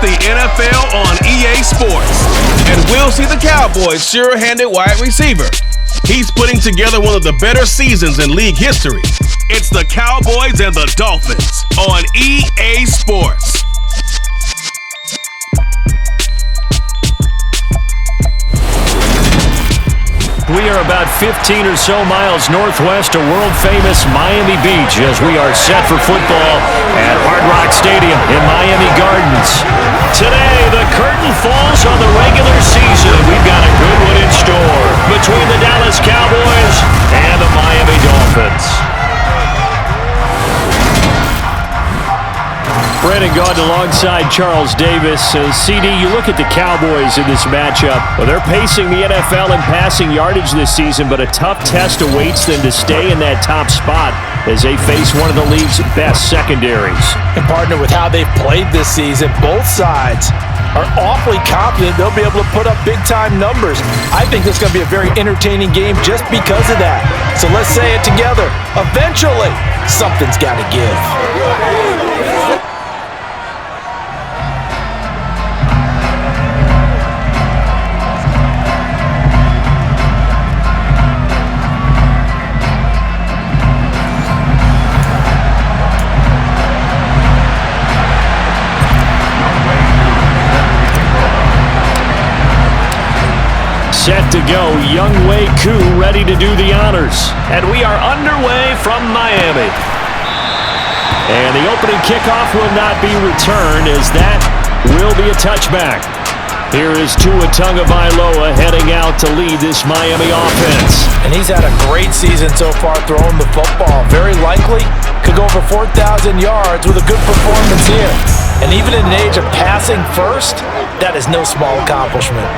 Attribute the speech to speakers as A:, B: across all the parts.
A: the NFL on EA Sports. And we'll see the Cowboys' sure-handed wide receiver. He's putting together one of the better seasons in league history. It's the Cowboys and the Dolphins on EA Sports.
B: We are about 15 or so miles northwest of world-famous Miami Beach as we are set for football at Hard Rock Stadium in Miami Gardens. Today, the curtain falls on the regular season. We've got a good one in store between the Dallas Cowboys and the Miami Dolphins. Brandon Gaudin alongside Charles Davis. CD, you look at the Cowboys in this matchup. Well, they're pacing the NFL in passing yardage this season, but a tough test awaits them to stay in that top spot as they face one of the league's best secondaries.
C: And partner with how they've played this season, both sides are awfully confident they'll be able to put up big-time numbers. I think it's going to be a very entertaining game just because of that. So let's say it together. Eventually, something's got to give.
B: Set to go, Younghoe Koo ready to do the honors. And we are underway from Miami. And the opening kickoff will not be returned as that will be a touchback. Here is Tua Tagovailoa heading out to lead this Miami offense.
C: And he's had a great season so far throwing the football. Very likely could go over 4,000 yards with a good performance here. And even in an age of passing first, that is no small accomplishment.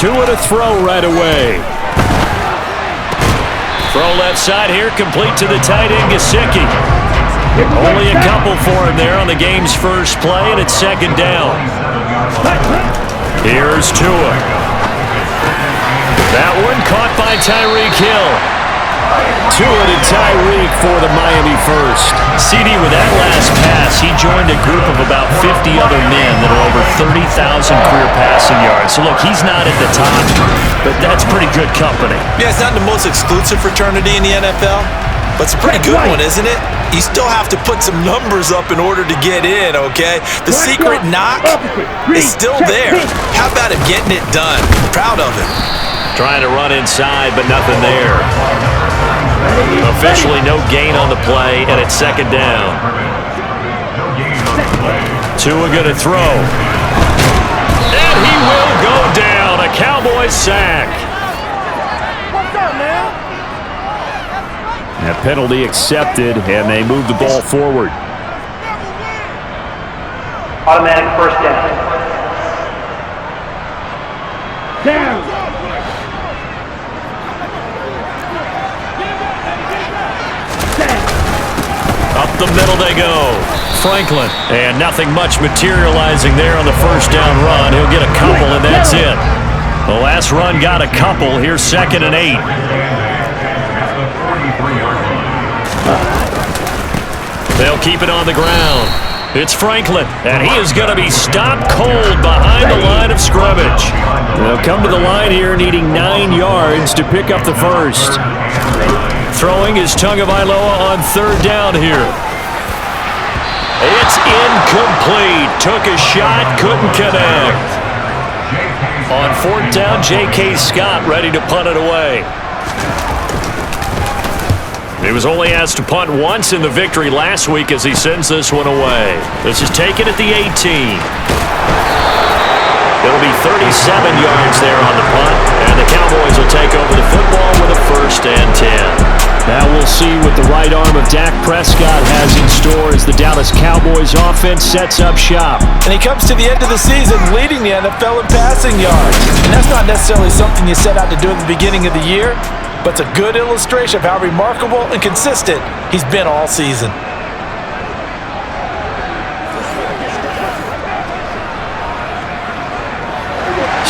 B: Tua to throw right away. Throw left side here, complete to the tight end, Gesicki. Only a couple for him there on the game's first play, and it's second down. Here's Tua. That one caught by Tyreek Hill. Tua to Tyreek for the Miami first. CD, with that last pass, he joined a group of about 50 other men that are over 30,000 career passing yards. So, look, he's not at the top, but that's pretty good company.
C: Yeah, it's not the most exclusive fraternity in the NFL, but it's a pretty good one, isn't it? You still have to put some numbers up in order to get in, okay? The secret knock is still there. How about him getting it done? Proud of him.
B: Trying to run inside, but nothing there. Officially no gain on the play, and it's second down. Tua gonna throw. And he will go down. A Cowboys sack.
D: What's up, man?
B: That penalty accepted, and they move the ball forward.
D: Automatic first down. Down.
B: Up the middle they go. Franklin. And nothing much materializing there on the first down run. He'll get a couple, and that's it. The last run got a couple. Here's 2nd and 8. They'll keep it on the ground. It's Franklin, and he is going to be stopped cold behind the line of scrimmage. They'll come to the line here needing 9 yards to pick up the first. Throwing is Tagovailoa on 3rd down here. It's incomplete. Took a shot, couldn't connect. On 4th down, J.K. Scott ready to punt it away. He was only asked to punt once in the victory last week as he sends this one away. This is taken at the 18. It'll be 37 yards there on the punt, and the Cowboys will take over the football with a 1st and 10. Now we'll see what the right arm of Dak Prescott has in store as the Dallas Cowboys offense sets up shop.
C: And he comes to the end of the season leading the NFL in passing yards. And that's not necessarily something you set out to do at the beginning of the year, but it's a good illustration of how remarkable and consistent he's been all season.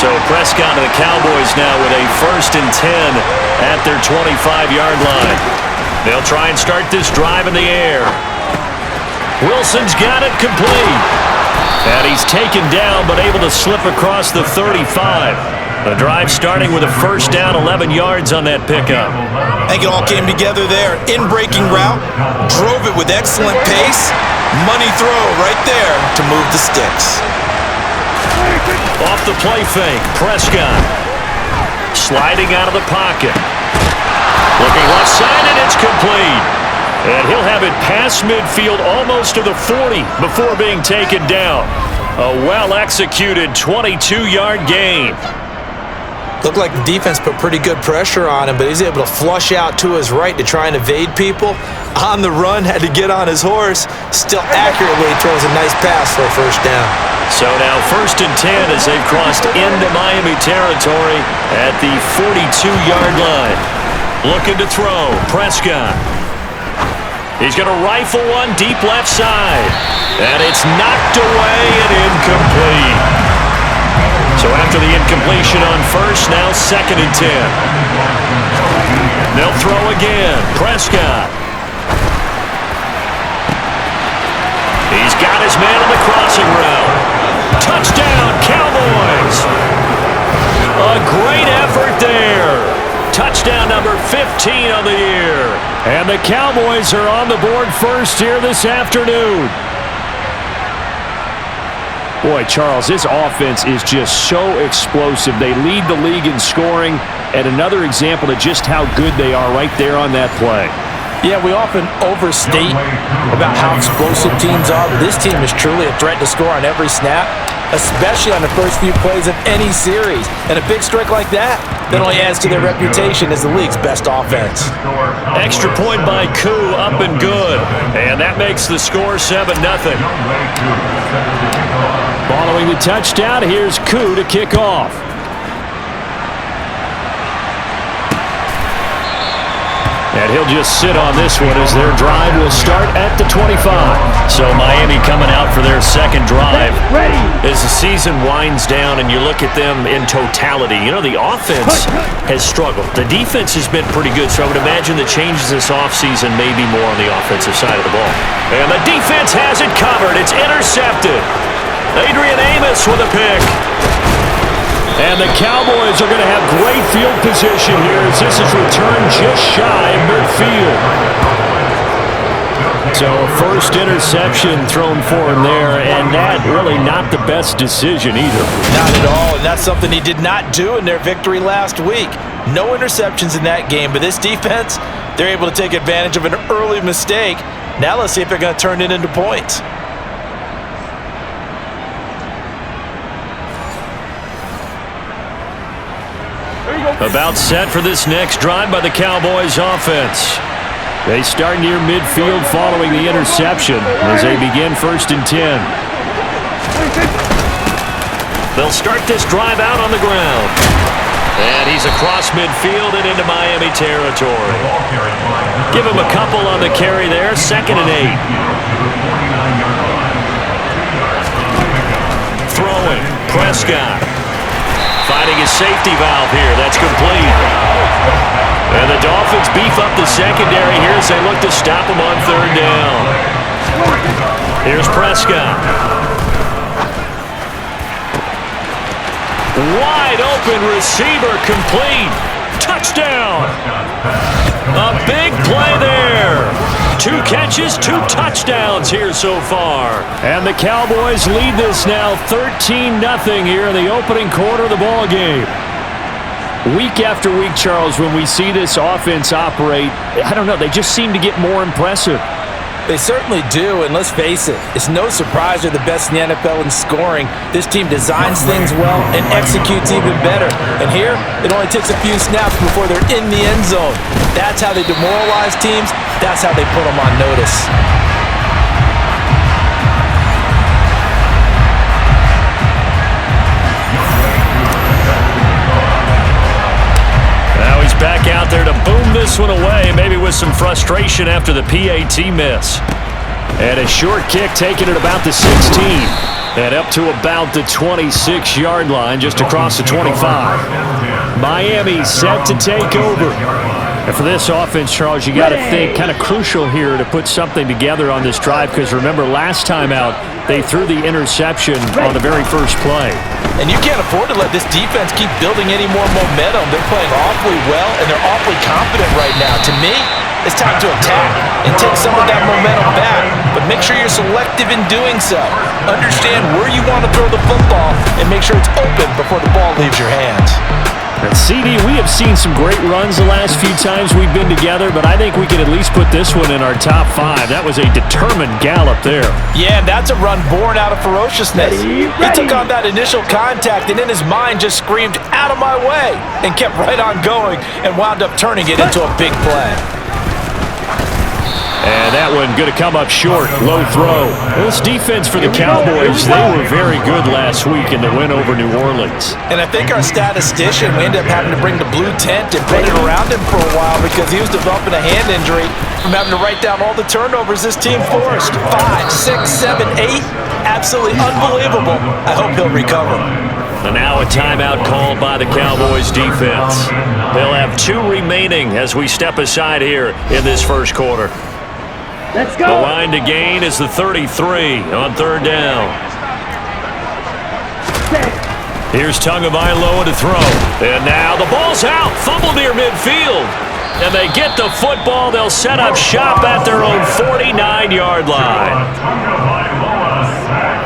B: So Prescott to the Cowboys now with a 1st and 10 at their 25-yard line. They'll try and start this drive in the air. Wilson's got it complete. And he's taken down but able to slip across the 35. The drive starting with a 1st down, 11 yards on that pickup.
C: I think it all came together there. In-breaking route, drove it with excellent pace. Money throw right there to move the sticks.
B: Off the play fake, Prescott. Sliding out of the pocket. Looking left side, and it's complete. And he'll have it past midfield almost to the 40 before being taken down. A well-executed 22-yard gain.
C: Looked like the defense put pretty good pressure on him, but he's able to flush out to his right to try and evade people. On the run, had to get on his horse. Still accurately throws a nice pass for a 1st down.
B: So now 1st and 10 as they've crossed into Miami territory at the 42-yard line. Looking to throw, Prescott. He's going to rifle one deep left side. And it's knocked away and incomplete. So after the incompletion on 1st, now 2nd and 10. They'll throw again. Prescott. He's got his man on the crossing route. Touchdown, Cowboys. A great effort there. Touchdown number 15 on the year. And the Cowboys are on the board first here this afternoon. Boy, Charles, this offense is just so explosive. They lead the league in scoring, and another example of just how good they are right there on that play.
C: Yeah, we often overstate about how explosive teams are, but this team is truly a threat to score on every snap, especially on the first few plays of any series. And a big strike like that only adds to their reputation as the league's best offense.
B: Extra point by Koo, up and good. And that makes the score 7-0. Following the touchdown, here's Koo to kick off. And he'll just sit on this one as their drive will start at the 25. So Miami coming out for their 2nd drive. As the season winds down and you look at them in totality, you know, the offense has struggled. The defense has been pretty good, so I would imagine the changes this offseason may be more on the offensive side of the ball. And the defense has it covered. It's intercepted. Adrian Amos with a pick. And the Cowboys are going to have great field position here as this is returned just shy of midfield. So a 1st interception thrown for him there, and that really not the best decision either.
C: Not at all, and that's something he did not do in their victory last week. No interceptions in that game, but this defense, they're able to take advantage of an early mistake. Now let's see if they're going to turn it into points.
B: About set for this next drive by the Cowboys offense. They start near midfield following the interception as they begin 1st and 10. They'll start this drive out on the ground. And he's across midfield and into Miami territory. Give him a couple on the carry there, 2nd and 8. Throwing, Prescott. Finding his safety valve here. That's complete. And the Dolphins beef up the secondary here as they look to stop him on 3rd down. Here's Prescott. Wide open receiver complete. Touchdown. A big play there. 2 catches, 2 touchdowns here so far. And the Cowboys lead this now 13-0 here in the opening quarter of the ball game. Week after week, Charles, when we see this offense operate, I don't know, they just seem to get more impressive.
C: They certainly do, and let's face it, it's no surprise they're the best in the NFL in scoring. This team designs things well and executes even better. And here, it only takes a few snaps before they're in the end zone. That's how they demoralize teams. That's how they put them on notice.
B: Now he's back out there to boom this one away, maybe with some frustration after the PAT miss. And a short kick taken at about the 16. And up to about the 26-yard line, just across the 25. Miami set to take over. And for this offense, Charles, you got to think kind of crucial here to put something together on this drive, because remember, last time out, they threw the interception on the very first play.
C: And you can't afford to let this defense keep building any more momentum. They're playing awfully well, and they're awfully confident right now. To me, it's time to attack and take some of that momentum back, but make sure you're selective in doing so. Understand where you want to throw the football and make sure it's open before the ball leaves your hands.
B: And CD, we have seen some great runs the last few times we've been together, but I think we can at least put this one in our top 5. That was a determined gallop there.
C: Yeah, and that's a run born out of ferociousness. He took on that initial contact and in his mind just screamed, "Out of my way," and kept right on going and wound up turning it into a big play.
B: And that one going to come up short. Low throw. This defense for the Cowboys, they were very good last week in the win over New Orleans.
C: And I think our statistician, we ended up having to bring the blue tent and put it around him for a while because he was developing a hand injury from having to write down all the turnovers this team forced. 5, 6, 7, 8. Absolutely unbelievable. I hope he'll recover.
B: And now a timeout called by the Cowboys defense. They'll have 2 remaining as we step aside here in this first quarter.
D: Let's go.
B: The line to gain is the 33 on 3rd down. Here's Tagovailoa to throw. And now the ball's out. Fumble near midfield. And they get the football. They'll set up shop at their own 49-yard line.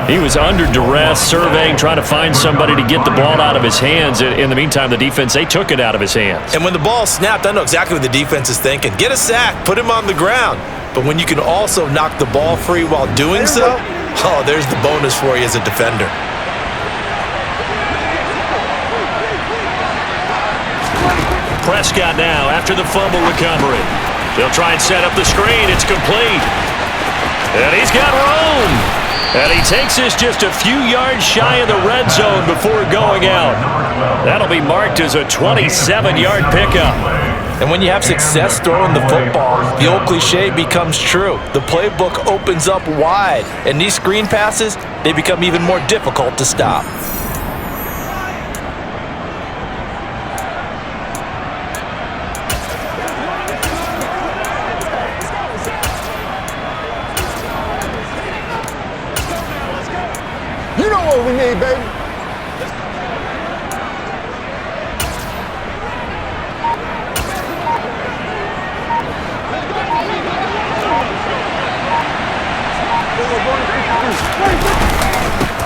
B: He was under duress, surveying, trying to find somebody to get the ball out of his hands. In the meantime, the defense, they took it out of his hands.
C: And when the ball snapped, I know exactly what the defense is thinking. Get a sack, put him on the ground. But when you can also knock the ball free while doing so, oh, there's the bonus for you as a defender.
B: Prescott now after the fumble recovery. They'll try and set up the screen. It's complete. And he's got room. And he takes this just a few yards shy of the red zone before going out. That'll be marked as a 27-yard pickup.
C: And when you have success throwing the football, the old cliche becomes true. The playbook opens up wide, and these screen passes, they become even more difficult to stop.
E: You know what we need, baby.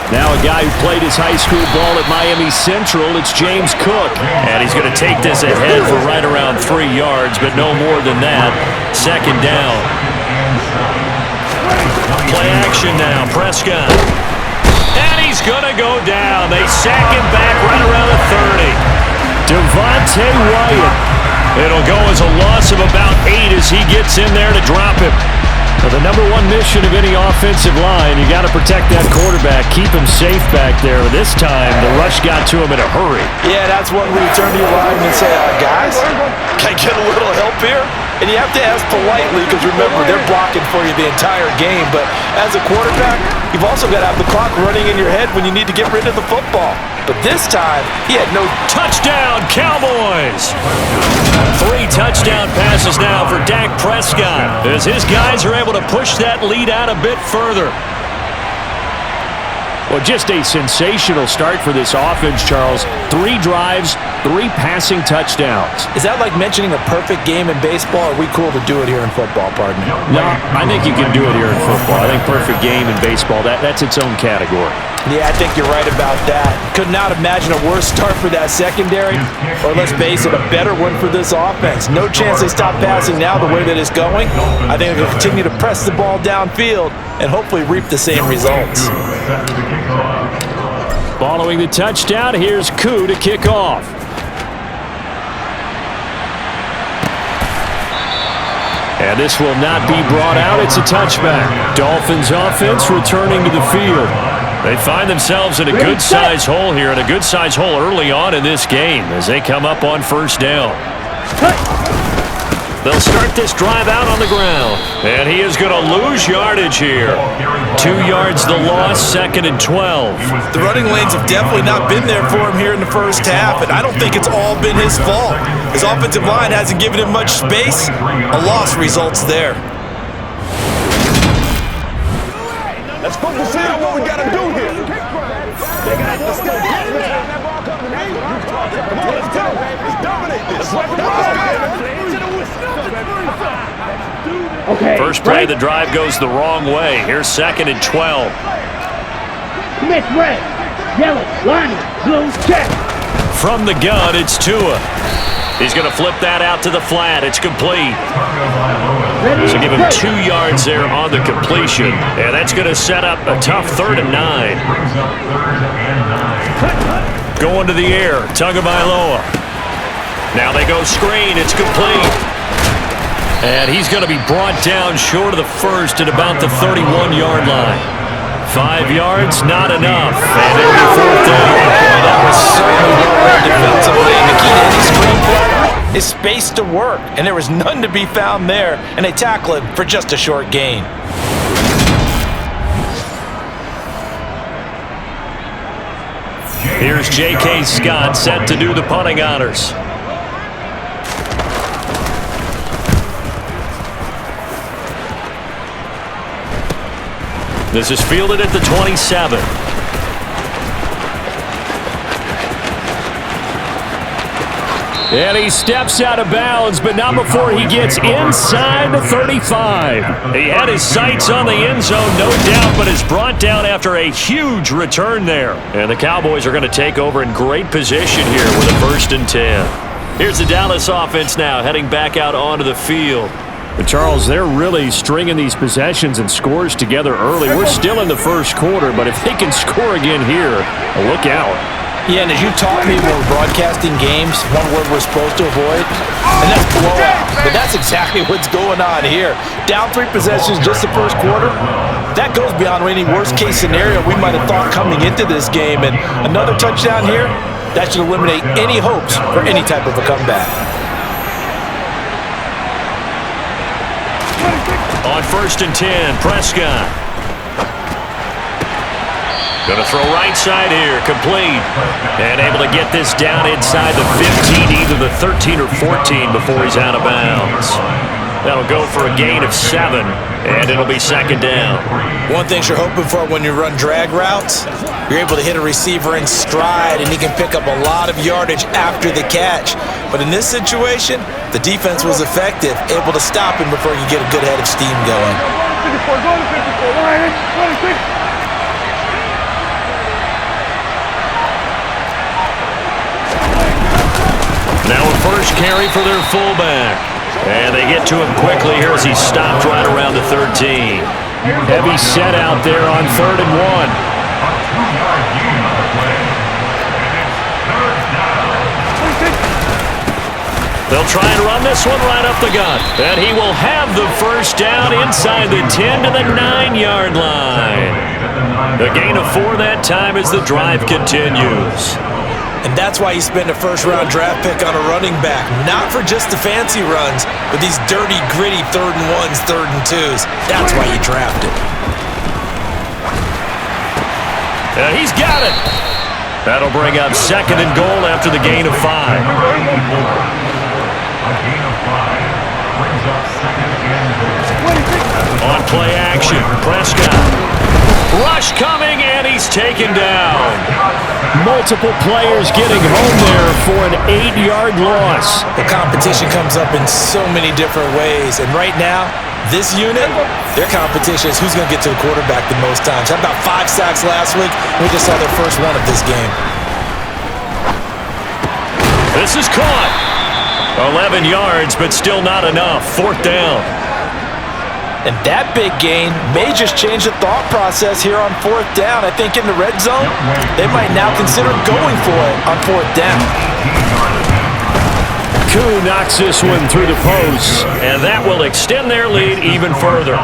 B: Now a guy who played his high school ball at Miami Central, it's James Cook. And he's going to take this ahead for right around 3 yards, but no more than that. 2nd down. Play action now, Prescott. And he's going to go down. They sack him back right around the 30. Devontae Wyatt. It'll go as a loss of about 8 as he gets in there to drop him. Well, the number 1 mission of any offensive line, you got to protect that quarterback, keep him safe back there. This time, the rush got to him in a hurry.
C: Yeah, that's one where you turn to your lineman and say, guys, can I get a little help here? And you have to ask politely because, remember, they're blocking for you the entire game. But as a quarterback, you've also got to have the clock running in your head when you need to get rid of the football. But this time, he had no...
B: Touchdown, Cowboys! 3 touchdown passes now for Dak Prescott as his guys are able to push that lead out a bit further. Well, just a sensational start for this offense, Charles. 3 drives, 3 passing touchdowns.
C: Is that like mentioning a perfect game in baseball? Or are we cool to do it here in football, pardon me?
B: No, I think you can do it here in football. I think perfect game in baseball, that's its own category.
C: Yeah, I think you're right about that. Could not imagine a worse start for that secondary, or let's face it, a better one for this offense. No chance they stop passing now the way that it's going. I think they'll continue to press the ball downfield and hopefully reap the same results.
B: Following the touchdown, here's Koo to kick off. And this will not be brought out. It's a touchback. Dolphins offense returning to the field. They find themselves in a good-sized hole here, and a good-sized hole early on in this game as they come up on 1st down. They'll start this drive out on the ground. And he is going to lose yardage here. 2 yards the loss, 2nd and 12.
C: The running lanes have definitely not been there for him here in the first half, and I don't think it's all been his fault. His offensive line hasn't given him much space. A loss results there.
E: Let's focus in on what we got to do here. Let's go. Come on, let's go. Let's dominate this.
D: Okay.
B: First play of the drive goes the wrong way. Here's 2nd and 12.
D: Commit red, yellow, line, blue, check.
B: From the gun, it's Tua. He's going to flip that out to the flat. It's complete. So give him 2 yards there on the completion. And that's going to set up a tough 3rd and 9. Going to the air, Tagovailoa. Now they go screen. It's complete. And he's going to be brought down short of the first at about the 31-yard line. 5 yards, not enough. And it'll be 4th down.
C: That was certainly well read defensively. And the key to any screen play is space to work. And there was none to be found there. And they tackle him for just a short gain.
B: Here's J.K. Scott set to do the punting honors. This is fielded at the 27. And he steps out of bounds, but not before he gets inside the 35. He had his sights on the end zone, no doubt, but is brought down after a huge return there. And the Cowboys are going to take over in great position here with a 1st and 10. Here's the Dallas offense now heading back out onto the field. But Charles, they're really stringing these possessions and scores together early. We're still in the first quarter, but if they can score again here, look out.
C: Yeah, and as you taught me when we're broadcasting games, one word we're supposed to avoid, and that's blowout. But that's exactly what's going on here. Down 3 possessions just the first quarter. That goes beyond any worst-case scenario we might have thought coming into this game. And another touchdown here, that should eliminate any hopes for any type of a comeback.
B: On 1st and 10, Prescott. Going to throw right side here, complete. And able to get this down inside the 15, either the 13 or 14 before he's out of bounds. That'll go for a gain of 7, and it'll be 2nd down.
C: One thing you're hoping for when you run drag routes, you're able to hit a receiver in stride, and he can pick up a lot of yardage after the catch. But in this situation, the defense was effective, able to stop him before you get a good head of steam going.
B: Now a first carry for their fullback. And they get to him quickly here as he's stopped right around the 13. Heavy set out there on 3rd and 1. They'll try and run this one right up the gut. And he will have the first down inside the 10 to the 9-yard line. The gain of 4 that time as the drive continues.
C: And that's why you spend a first-round draft pick on a running back. Not for just the fancy runs, but these dirty, gritty 3rd and 1s, 3rd and 2s. That's why you draft it.
B: And he's got it. That'll bring up 2nd and goal after the gain of 5. On play action, Prescott. Rush coming, and he's taken down. Multiple players getting home there for an 8-yard loss.
C: The competition comes up in so many different ways, and right now, this unit, their competition is who's going to get to the quarterback the most times. Had about 5 sacks last week. We just saw their first one of this game.
B: This is caught. 11 yards, but still not enough. 4th down.
C: And that big gain may just change the thought process here on 4th down. I think in the red zone, they might now consider going for it on 4th down.
B: Koo knocks this one through the post, and that will extend their lead even further.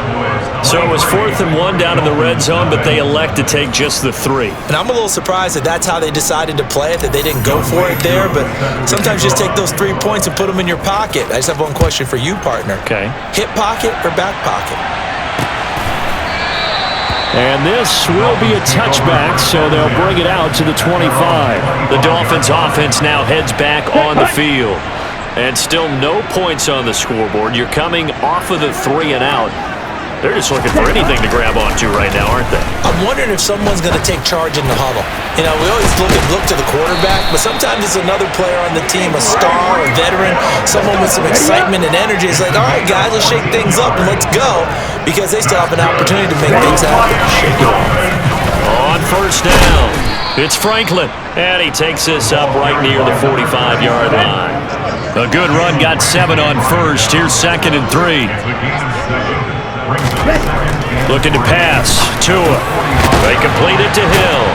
B: So it was 4th and 1 down in the red zone, but they elect to take just the 3.
C: And I'm a little surprised that that's how they decided to play it, that they didn't go for it there. But sometimes just take those 3 points and put them in your pocket. I just have one question for you, partner.
B: Okay.
C: Hip pocket or back pocket?
B: And this will be a touchback, so they'll bring it out to the 25. The Dolphins offense now heads back on the field. And still no points on the scoreboard. You're coming off of the 3 and out. They're just looking for anything to grab onto right now, aren't they?
C: I'm wondering if someone's going to take charge in the huddle. You know, we always look to the quarterback, but sometimes it's another player on the team, a star, a veteran, someone with some excitement and energy. It's like, all right, guys, let's shake things up and let's go, because they still have an opportunity to make things happen. Shake it off.
B: On first down, it's Franklin, and he takes this up right near the 45-yard line. A good run got 7 on first. Here's 2nd and 3. Looking to pass. Tua. They complete it to Hill.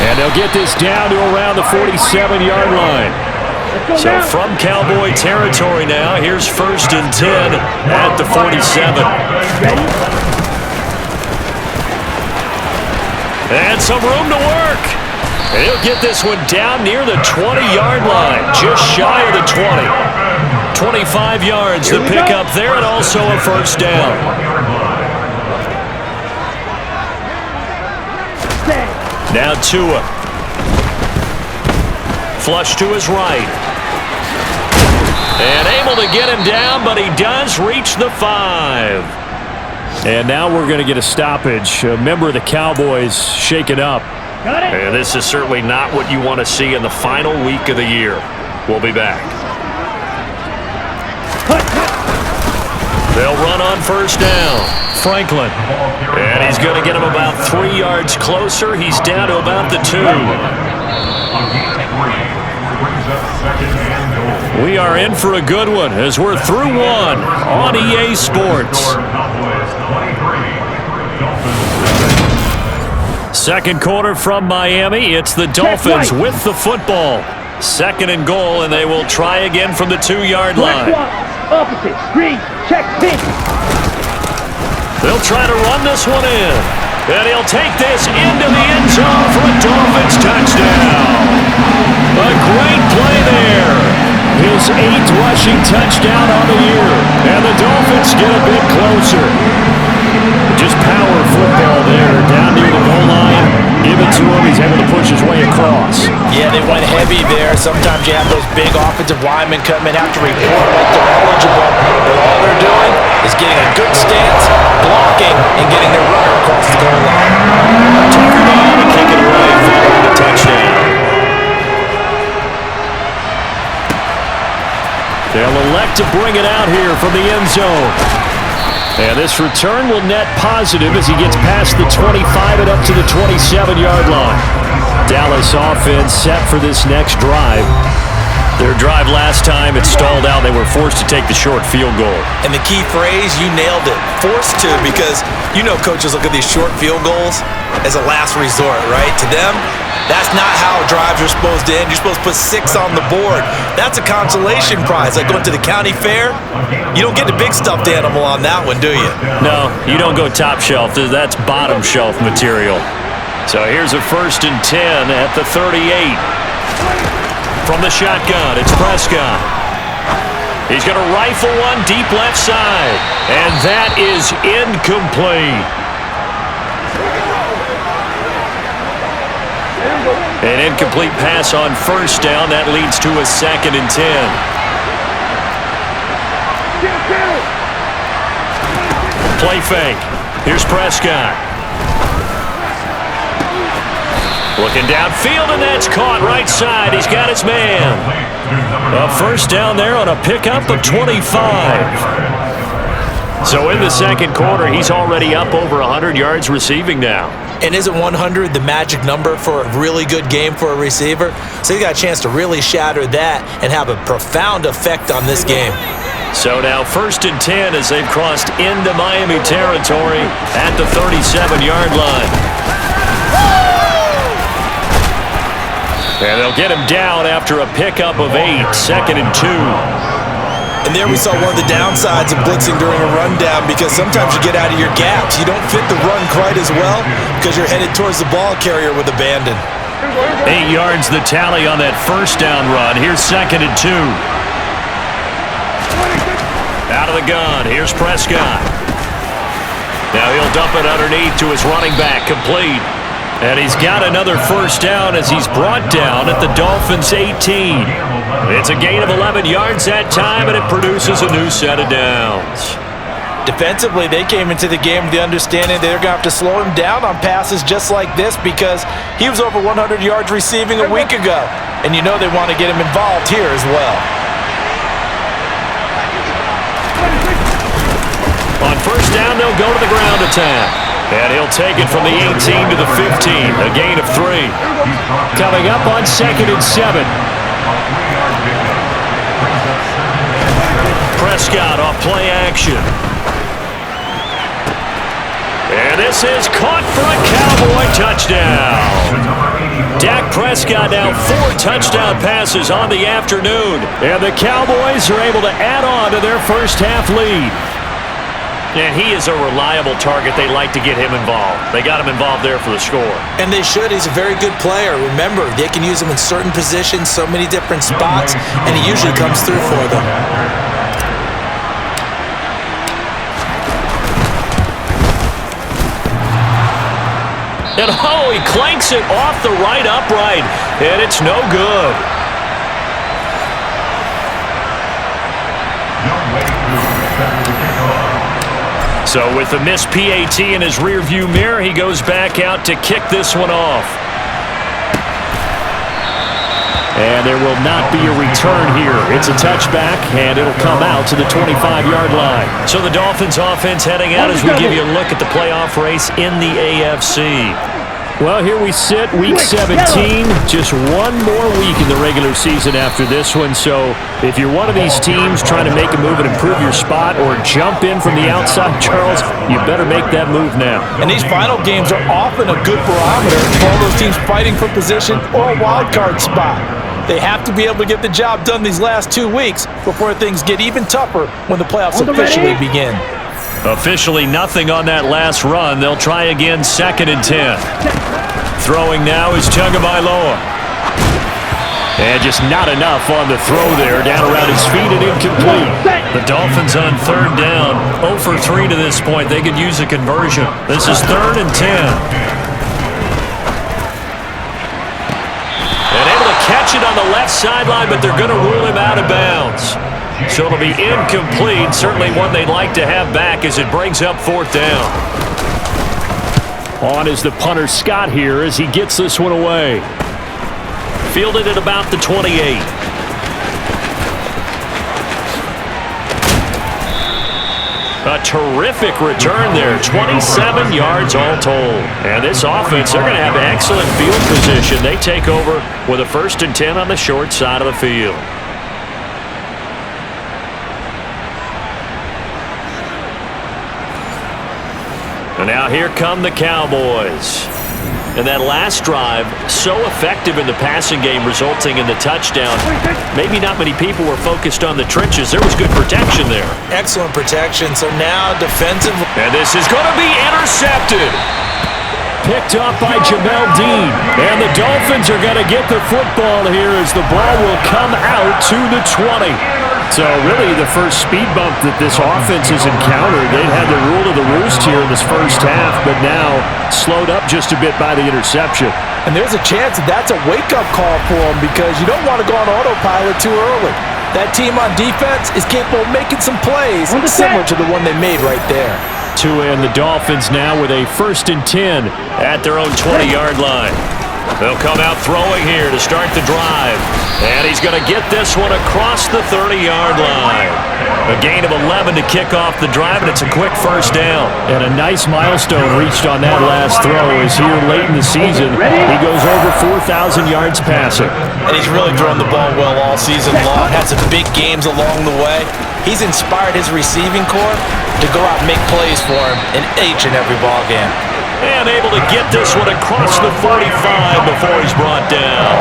B: And they'll get this down to around the 47-yard line. So from Cowboy territory now, here's 1st and 10 at the 47. And some room to work. And he'll get this one down near the 20-yard line, just shy of the 20. 25 yards to pick up there, and also a first down. Now Tua. Flush to his right. And able to get him down, but he does reach the 5. And now we're going to get a stoppage. A member of the Cowboys shaken up. And this is certainly not what you want to see in the final week of the year. We'll be back. They'll run on first down. Franklin. And he's going to get him about 3 yards closer. He's down to about the 2. We are in for a good one as we're through 1 on EA Sports. Second quarter from Miami. It's the Dolphins with the football. 2nd and goal, and they will try again from the 2-yard line.
D: Opposite, green, check, pink.
B: They'll try to run this one in. And he'll take this into the end zone for a Dolphins touchdown. A great play there. His 8th rushing touchdown on the year. And the Dolphins get a bit closer. Just power football there. Down near the goal line. Give it to him. He's able to push his way across.
C: Yeah, they went heavy there. Sometimes you have those big offensive linemen come in, have to report like they're eligible. But all they're doing is getting a good stance, blocking, and getting their runner across the goal line.
B: Tucker down and kick it away for the touchdown. They'll elect to bring it out here from the end zone. And this return will net positive as he gets past the 25 and up to the 27-yard line. Dallas offense set for this next drive. Their drive last time, it stalled out. They were forced to take the short field goal.
C: And the key phrase, you nailed it. Forced to, because you know coaches look at these short field goals as a last resort, right? To them, that's not how drives are supposed to end. You're supposed to put 6 on the board. That's a consolation prize. Like going to the county fair, you don't get the big stuffed animal on that one, do you?
B: No, you don't go top shelf. That's bottom shelf material. So here's a 1st and 10 at the 38. From the shotgun, it's Prescott. He's going to rifle one deep left side. And that is incomplete. An incomplete pass on first down. That leads to a 2nd and 10. Play fake. Here's Prescott. Looking downfield, and that's caught right side. He's got his man. A first down there on a pickup of 25. So in the second quarter, he's already up over 100 yards receiving now.
C: And isn't 100 the magic number for a really good game for a receiver? So he got a chance to really shatter that and have a profound effect on this game.
B: So now 1st and 10 as they've crossed into Miami territory at the 37-yard line. And they'll get him down after a pickup of 8, 2nd and 2.
C: And And there we saw one of the downsides of blitzing during a rundown, because sometimes you get out of your gaps. You don't fit the run quite as well because you're headed towards the ball carrier with abandon.
B: 8 yards the tally on that first down run. Here's 2nd and 2. Out of the gun. Here's Prescott. Now he'll dump it underneath to his running back. Complete. And he's got another first down as he's brought down at the Dolphins' 18. It's a gain of 11 yards that time, and it produces a new set of downs.
C: Defensively, they came into the game with the understanding they're going to have to slow him down on passes just like this, because he was over 100 yards receiving a week ago. And you know they want to get him involved here as well.
B: On first down, they'll go to the ground attack. And he'll take it from the 18 to the 15, a gain of 3. Coming up on 2nd and 7. Prescott off play action. And this is caught for a Cowboy touchdown. Dak Prescott now 4 touchdown passes on the afternoon. And the Cowboys are able to add on to their first half lead. And he is a reliable target. They like to get him involved. They got him involved there for the score.
C: And they should. He's a very good player. Remember, they can use him in certain positions, so many different spots, and he usually comes through for them.
B: And oh, he clanks it off the right upright, and it's no good. So with the missed PAT in his rearview mirror, he goes back out to kick this one off. And there will not be a return here. It's a touchback, and it'll come out to the 25-yard line. So the Dolphins offense heading out as we give you a look at the playoff race in the AFC. Well, here we sit, Week 17, just one more week in the regular season after this one. So if you're one of these teams trying to make a move and improve your spot or jump in from the outside, Charles, you better make that move now.
C: And these final games are often a good barometer for all those teams fighting for position or a wild card spot. They have to be able to get the job done these last 2 weeks before things get even tougher when the playoffs officially begin.
B: Officially nothing on that last run. They'll try again, 2nd and 10. Throwing now is Tagovailoa. And just not enough on the throw there. Down around his feet and incomplete. The Dolphins on 3rd down. 0 for 3 to this point. They could use a conversion. This is 3rd and 10. And able to catch it on the left sideline, but they're going to rule him out of bounds. So it'll be incomplete. Certainly one they'd like to have back as it brings up 4th down. On is the punter Scott here as he gets this one away. Fielded at about the 28. A terrific return there. 27 yards all told. And this offense, they're going to have excellent field position. They take over with a 1st and 10 on the short side of the field. And now here come the Cowboys. And that last drive, so effective in the passing game, resulting in the touchdown. Maybe not many people were focused on the trenches. There was good protection there.
C: Excellent protection. So now defensive.
B: And this is going to be intercepted. Picked up by Jamel Dean. And the Dolphins are going to get the football here as the ball will come out to the 20. So really the first speed bump that this offense has encountered. They've had the rule of the roost here in this first half, but now slowed up just a bit by the interception.
C: And there's a chance that that's a wake-up call for them, because you don't want to go on autopilot too early. That team on defense is capable of making some plays similar to the one they made right there.
B: And the Dolphins now with a 1st and 10 at their own 20-yard line. They'll come out throwing here to start the drive. And he's going to get this one across the 30-yard line. A gain of 11 to kick off the drive, and it's a quick 1st down. And a nice milestone reached on that last throw as here late in the season, he goes over 4,000 yards passing.
C: And he's really thrown the ball well all season long. Had some big games along the way. He's inspired his receiving corps to go out and make plays for him in each and every ball game.
B: And able to get this one across the 45 before he's brought down.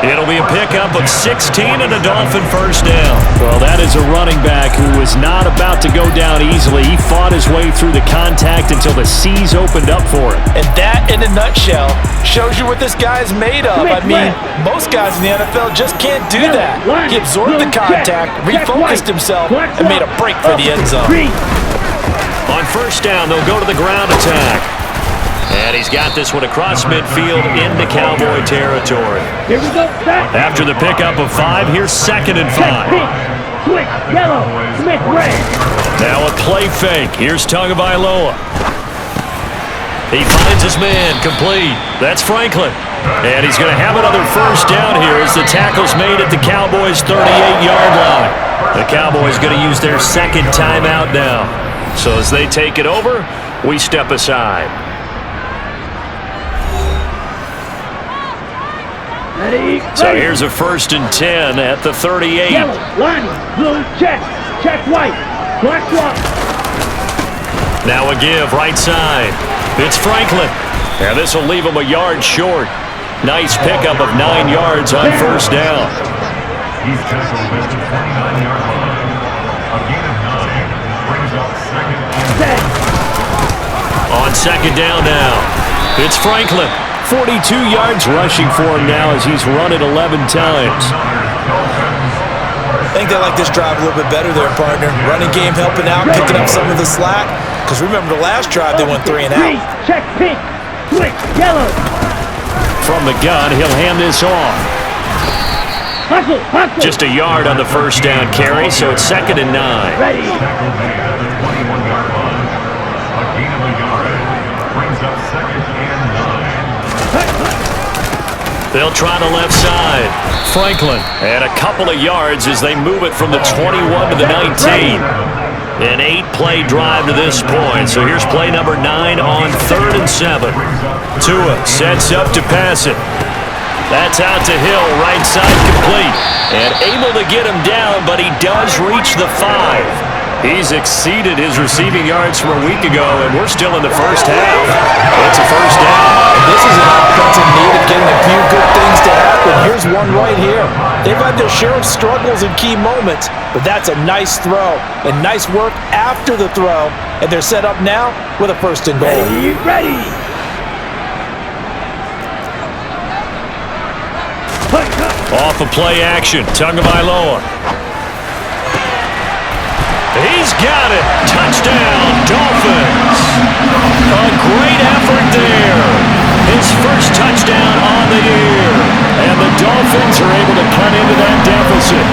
B: It'll be a pickup of 16 and a Dolphin 1st down. Well, that is is a running back who was not about to go down easily. He fought his way through the contact until the seas opened up for him.
C: And that, in a nutshell, shows you what this guy is made of. I mean, most guys in the NFL just can't do that. He absorbed the contact, refocused himself, and made a break for the end zone.
B: On first down, they'll go to the ground attack. And he's got this one across midfield into Cowboy territory.
D: Here we go, set.
B: After the pickup of 5, here's 2nd and 5.
D: Check pink. Switch, yellow. Smith, red.
B: Now a play fake. Here's Tagovailoa. He finds his man, complete. That's Franklin. And he's going to have another first down here as the tackle's made at the Cowboys' 38-yard line. The Cowboys going to use their second timeout now. So as they take it over, we step aside.
D: Ready,
B: So here's a 1st and 10 at the 38.
D: Yellow, line, blue, check. Check white. Black swap.
B: Now a give, right side. It's Franklin. And this will leave him a yard short. Nice pickup of 9 yards on first down.
F: He's tackled at the 29-yard line. A gain of 9 brings up 2nd and 10.
B: On 2nd down now, it's Franklin. 42 yards rushing for him now as he's run it 11 times.
C: I think they like this drive a little bit better there, partner. Running game helping out, picking up some of the slack. Because remember the last drive, they went 3 and out.
D: Check pink. Switch, yellow.
B: From the gun, he'll hand this off.
D: Hustle, hustle.
B: Just a yard on the first down carry, so it's 2nd and 9.
D: Ready.
F: Tackled at the 21-yard line. A gain of a yard brings up 2nd and 9.
B: They'll try the left side. Franklin, and a couple of yards as they move it from the 21 to the 19. An 8-play drive to this point. So here's play number 9 on 3rd and 7. Tua sets up to pass it. That's out to Hill, right side complete. And able to get him down, but he does reach the 5. He's exceeded his receiving yards from a week ago, and we're still in the first half. It's a first down.
C: And this is an offense in need of getting a few good things to happen. Here's one right here. They've had their share of struggles in key moments, but that's a nice throw and nice work after the throw. And they're set up now with a 1st and goal.
D: Ready.
B: Off of play action, Tagovailoa. He's got it. Touchdown, Dolphins. A great effort there. His first touchdown on the year. And the Dolphins are able to cut into that deficit.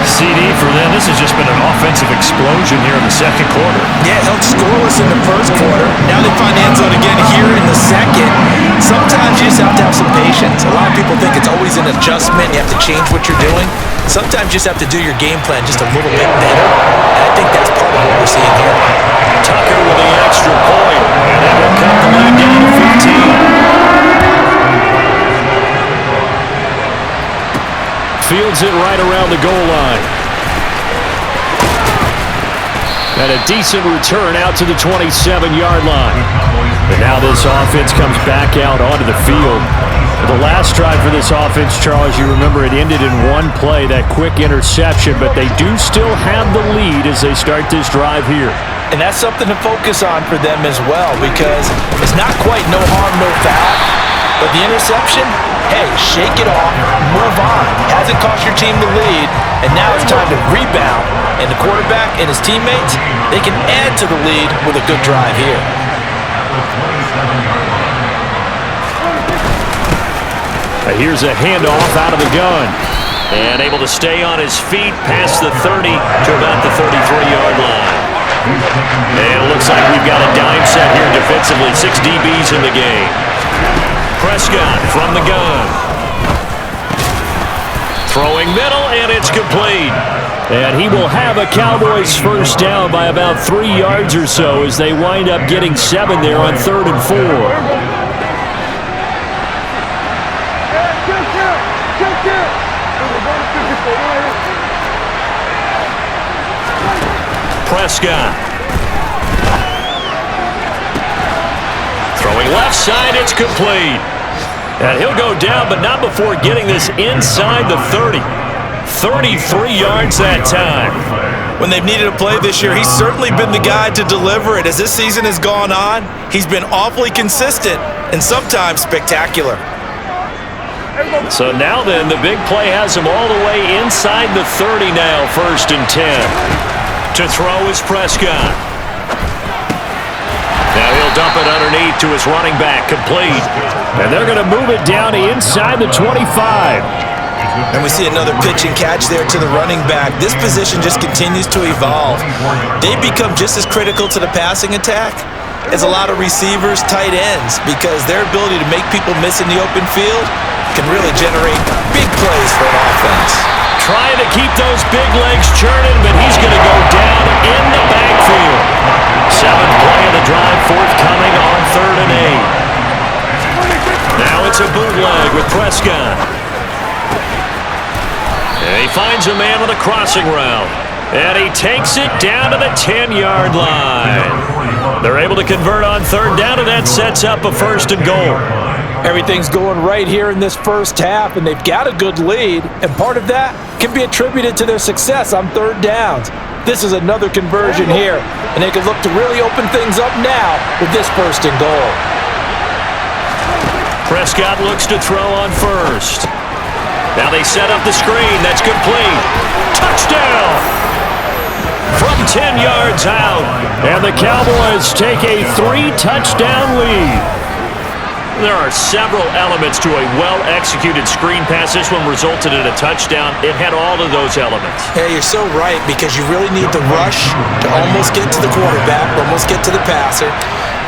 B: CD for them. This has just been an offensive explosion here in the second quarter.
C: Yeah, held scoreless in the first quarter. Now they find the end zone again here in the second. Sometimes you just have to have some patience. A lot of people think it's always an adjustment. You have to change what you're doing. Sometimes you just have to do your game plan just a little bit better. And I think that's part of what we're seeing here.
B: Tucker with the extra point. And that will cut the lead down to 15. Fields it right around the goal line. And a decent return out to the 27-yard line. And now this offense comes back out onto the field. The last drive for this offense, Charles, you remember it ended in one play, that quick interception, but they do still have the lead as they start this drive here.
C: And that's something to focus on for them as well, because it's not quite no harm, no foul. But the interception, hey, shake it off, move on. Hasn't cost your team the lead, and now it's time to rebound. And the quarterback and his teammates, they can add to the lead with a good drive here.
B: Here's a handoff out of the gun. And able to stay on his feet past the 30 to about the 33-yard line. And it looks like we've got a dime set here defensively. 6 DBs in the game. Prescott from the gun. Throwing middle, and it's complete. And he will have a Cowboys first down by about 3 yards or so as they wind up getting 7 there on 3rd and 4. Prescott. Throwing left side, it's complete. And he'll go down, but not before getting this inside the 30. 33 yards that time.
C: When they've needed a play this year, he's certainly been the guy to deliver it. As this season has gone on, he's been awfully consistent and sometimes spectacular.
B: So now then, the big play has him all the way inside the 30 now, 1st and 10. To throw is Prescott. Now he'll dump it underneath to his running back, complete. And they're going to move it down inside the 25.
C: And we see another pitch and catch there to the running back. This position just continues to evolve. They become just as critical to the passing attack as a lot of receivers, tight ends, because their ability to make people miss in the open field can really generate big plays for an offense.
B: Trying to keep those big legs churning, but he's going to go down in the backfield. 7th play of the drive, forthcoming on 3rd and 8. Now it's a bootleg with Prescott. And he finds a man with a crossing route. And he takes it down to the 10-yard line. They're able to convert on 3rd down, and that sets up a 1st and goal.
C: Everything's going right here in this first half, and they've got a good lead, and part of that can be attributed to their success on 3rd downs. This is another conversion here, and they can look to really open things up now with this 1st and goal.
B: Prescott looks to throw on 1st. Now they set up the screen. That's complete. Touchdown! From 10 yards out. And the Cowboys take a 3-touchdown lead. There are several elements to a well-executed screen pass. This one resulted in a touchdown. It had all of those elements.
C: Yeah, you're so right, because you really need to rush to almost get to the quarterback, almost get to the passer.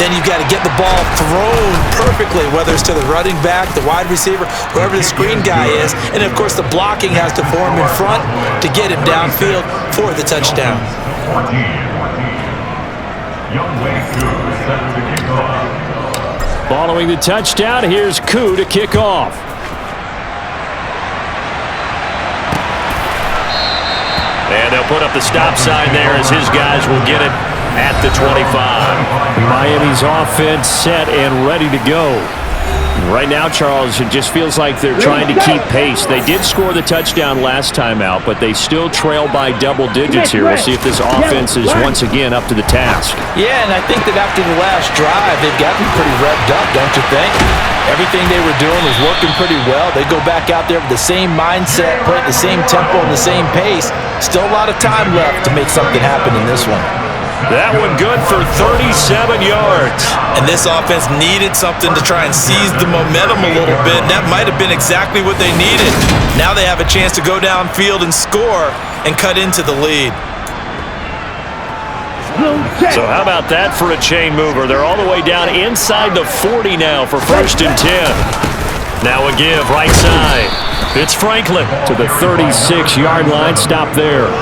C: Then you've got to get the ball thrown perfectly, whether it's to the running back, the wide receiver, whoever the screen guy is. And, of course, the blocking has to form in front to get him downfield for the touchdown.
F: 14. Young Wade Koo set to kick off.
B: Following the touchdown, here's Koo to kick off. And they'll put up the stop sign there as his guys will get it at the 25. Miami's offense set and ready to go. Right now, Charles, it just feels like they're trying to keep pace. They did score the touchdown last time out, but they still trail by double digits here. We'll see if this offense is once again up to the task.
C: Yeah, and I think that after the last drive, they've gotten pretty revved up, don't you think? Everything they were doing was working pretty well. They go back out there with the same mindset, play at the same tempo and the same pace. Still a lot of time left to make something happen in this one.
B: That one good for 37 yards.
C: And this offense needed something to try and seize the momentum a little bit. And that might have been exactly what they needed. Now they have a chance to go downfield and score and cut into the lead.
B: So how about that for a chain mover? They're all the way down inside the 40 now for 1st and 10. Now a give right side. It's Franklin to the 36-yard line. Stop there.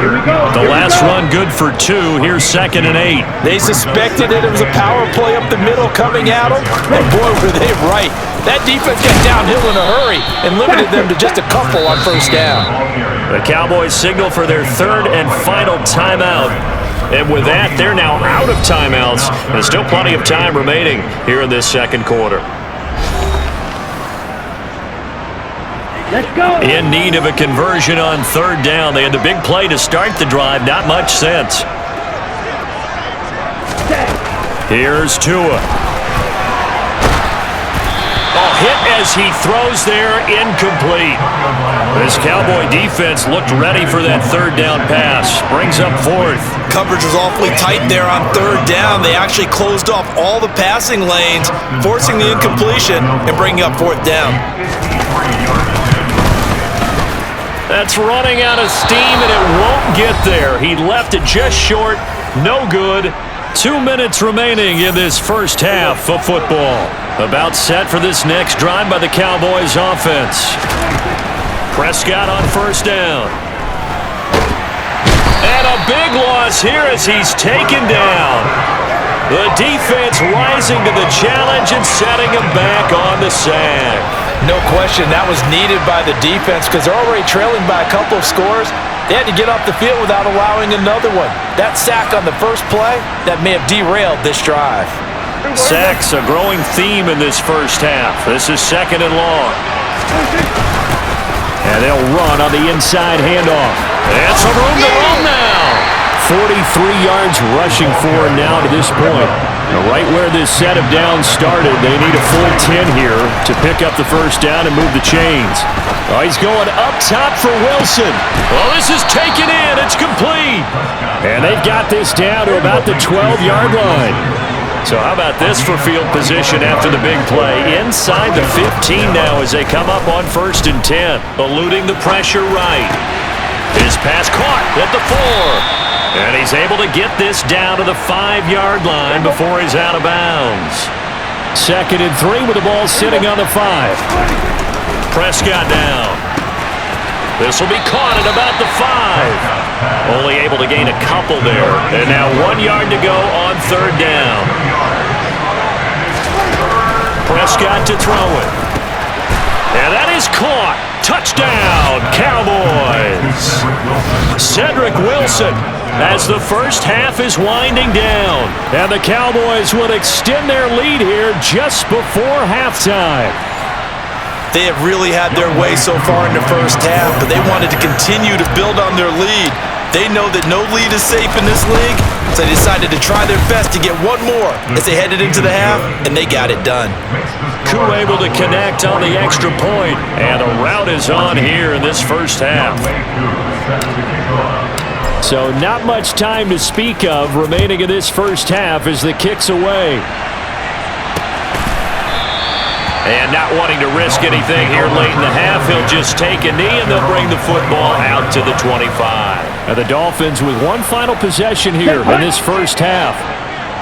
B: The last run good for 2. Here's 2nd and 8.
C: They suspected that it was a power play up the middle coming at them, and boy, were they right. That defense got downhill in a hurry and limited them to just a couple on 1st down.
B: The Cowboys signal for their 3rd and final timeout. And with that, they're now out of timeouts. There's still plenty of time remaining here in this 2nd quarter.
D: Let's go.
B: In need of a conversion on 3rd down. They had the big play to start the drive. Not much sense. Here's Tua. Oh, hit as he throws there, incomplete. This Cowboy defense looked ready for that 3rd down pass. Brings up 4th.
C: Coverage was awfully tight there on 3rd down. They actually closed off all the passing lanes, forcing the incompletion and bringing up 4th down.
B: That's running out of steam, and it won't get there. He left it just short. No good. 2 minutes remaining in this first half of football. About set for this next drive by the Cowboys offense. Prescott on 1st down. And a big loss here as he's taken down. The defense rising to the challenge and setting him back on the sack.
C: No question, that was needed by the defense because they're already trailing by a couple of scores. They had to get off the field without allowing another one. That sack on the first play, that may have derailed this drive.
B: Sacks a growing theme in this first half. This is 2nd and long. And they'll run on the inside handoff. And some room to roam now. 43 yards rushing for now to this point. Now, right where this set of downs started, they need a full 10 here to pick up the first down and move the chains. Oh, he's going up top for Wilson. Well, this is taken in. It's complete. And they've got this down to about the 12-yard line. So how about this for field position after the big play? Inside the 15 now as they come up on 1st and 10. Eluding the pressure right. His pass caught at the 4. And he's able to get this down to the 5-yard line before he's out of bounds. 2nd and 3 with the ball sitting on the 5. Prescott down. This will be caught at about the 5. Only able to gain a couple there. And now 1 yard to go on 3rd down. Prescott to throw it. And that is caught. Touchdown, Cowboys. Cedric Wilson as the first half is winding down. And the Cowboys will extend their lead here just before halftime.
C: They have really had their way so far in the first half, but they wanted to continue to build on their lead. They know that no lead is safe in this league, so they decided to try their best to get one more as they headed into the half, and they got it done.
B: Koo able to connect on the extra point, and a rout is on here in this first half. So not much time to speak of remaining in this first half as the kick's away. And not wanting to risk anything here late in the half, he'll just take a knee and they'll bring the football out to the 25. Now the Dolphins with one final possession here in this first half.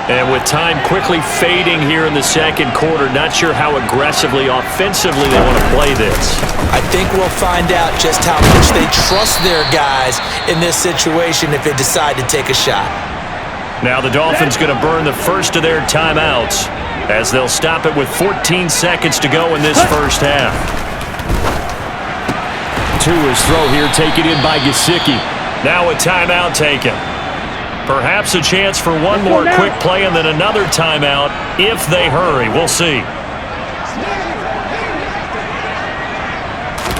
B: And with time quickly fading here in the second quarter, not sure how aggressively, offensively they want to play this.
C: I think we'll find out just how much they trust their guys in this situation if they decide to take a shot.
B: Now the Dolphins going to burn the first of their timeouts as they'll stop it with 14 seconds to go in this first half. Tua's throw here taken in by Gesicki. Now a timeout taken. Perhaps a chance for one more quick play and then another timeout if they hurry. We'll see.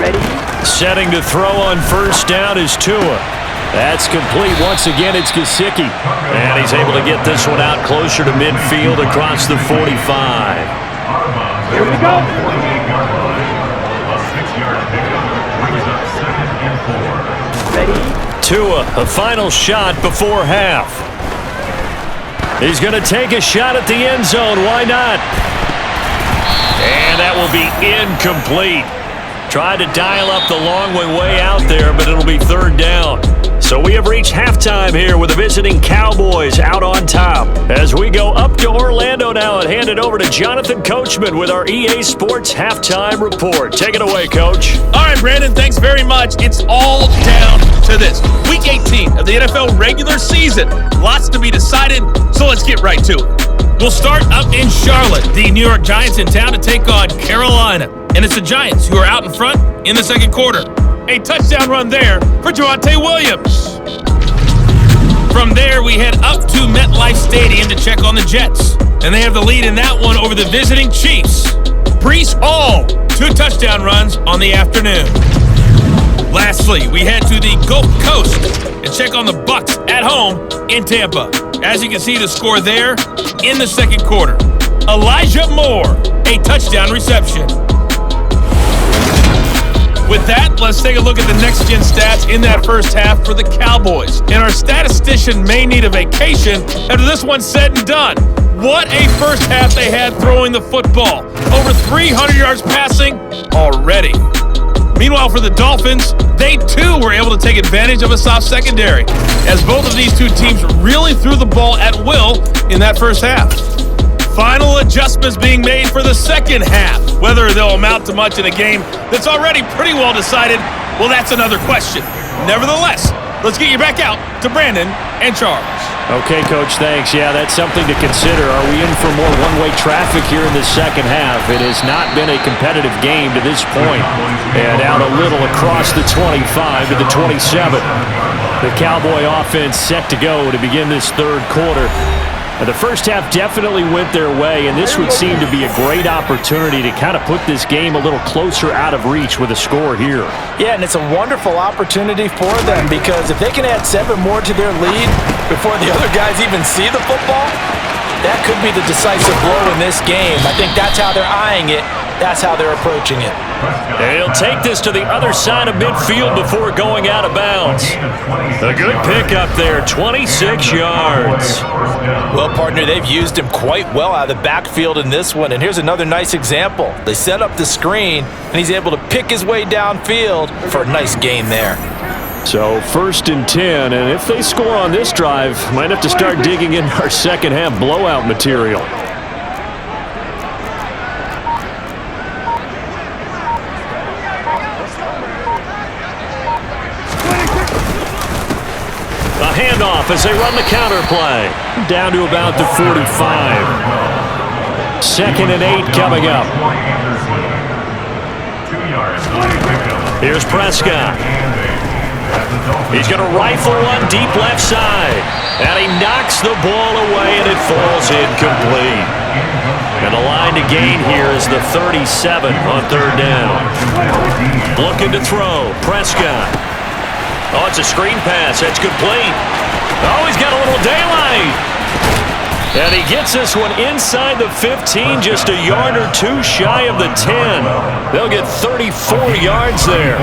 D: Ready?
B: Setting to throw on first down is Tua. That's complete. Once again, it's Gesicki. And he's able to get this one out closer to midfield across the 45.
D: Here we go. Ready?
B: Tua, a final shot before half. He's going to take a shot at the end zone. Why not? And that will be incomplete. Tried to dial up the long way out there, but it'll be 3rd down. So we have reached halftime here with the visiting Cowboys out on top. As we go up to Orlando now and hand it over to Jonathan Coachman with our EA Sports Halftime Report. Take it away, Coach.
G: All right, Brandon, thanks very much. It's all down to this. Week 18 of the NFL regular season. Lots to be decided, so let's get right to it. We'll start up in Charlotte. The New York Giants in town to take on Carolina. And it's the Giants who are out in front in the second quarter. A touchdown run there for Javonte Williams. From there, we head up to MetLife Stadium to check on the Jets. And they have the lead in that one over the visiting Chiefs. Breece Hall, 2 touchdown runs on the afternoon. Lastly, we head to the Gulf Coast and check on the Bucs at home in Tampa. As you can see, the score there in the second quarter. Elijah Moore, a touchdown reception. With that, let's take a look at the next-gen stats in that first half for the Cowboys. And our statistician may need a vacation after this one's said and done. What a first half they had throwing the football. Over 300 yards passing already. Meanwhile, for the Dolphins, they too were able to take advantage of a soft secondary, as both of these two teams really threw the ball at will in that first half. Final adjustments being made for the second half. Whether they'll amount to much in a game that's already pretty well decided, well, that's another question. Nevertheless, let's get you back out to Brandon and Charles.
B: Okay, Coach, thanks. Yeah, that's something to consider. Are we in for more one-way traffic here in the second half? It has not been a competitive game to this point. And out a little across the 25 to the 27. The Cowboy offense set to go to begin this third quarter. The first half definitely went their way, and this would seem to be a great opportunity to kind of put this game a little closer out of reach with a score here.
C: Yeah, and it's a wonderful opportunity for them because if they can add 7 more to their lead before the other guys even see the football, that could be the decisive blow in this game. I think that's how they're eyeing it. That's how they're approaching it.
B: He'll take this to the other side of midfield before going out of bounds. A good pickup there, 26 yards.
C: Well, partner, they've used him quite well out of the backfield in this one. And here's another nice example. They set up the screen, and he's able to pick his way downfield for a nice gain there.
B: So 1st and 10, and if they score on this drive, might have to start digging in our second half blowout material. A handoff as they run the counter play. Down to about the 45. 2nd and 8 coming up. Here's Prescott. He's going to rifle one deep left side. And he knocks the ball away, and it falls incomplete. And the line to gain here is the 37 on 3rd down. Looking to throw. Prescott. Oh, it's a screen pass. That's complete. Oh, he's got a little daylight. And he gets this one inside the 15, just a yard or 2 shy of the 10. They'll get 34 yards there.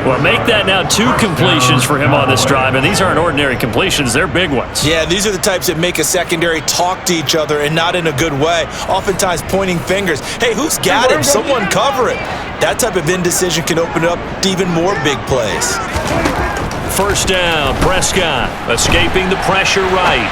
B: Well, make that now 2 completions for him on this drive, and these aren't ordinary completions. They're big ones.
C: Yeah, these are the types that make a secondary talk to each other and not in a good way, oftentimes pointing fingers. Hey, who's got him? Someone cover it. That type of indecision can open up to even more big plays.
B: 1st down, Prescott escaping the pressure right.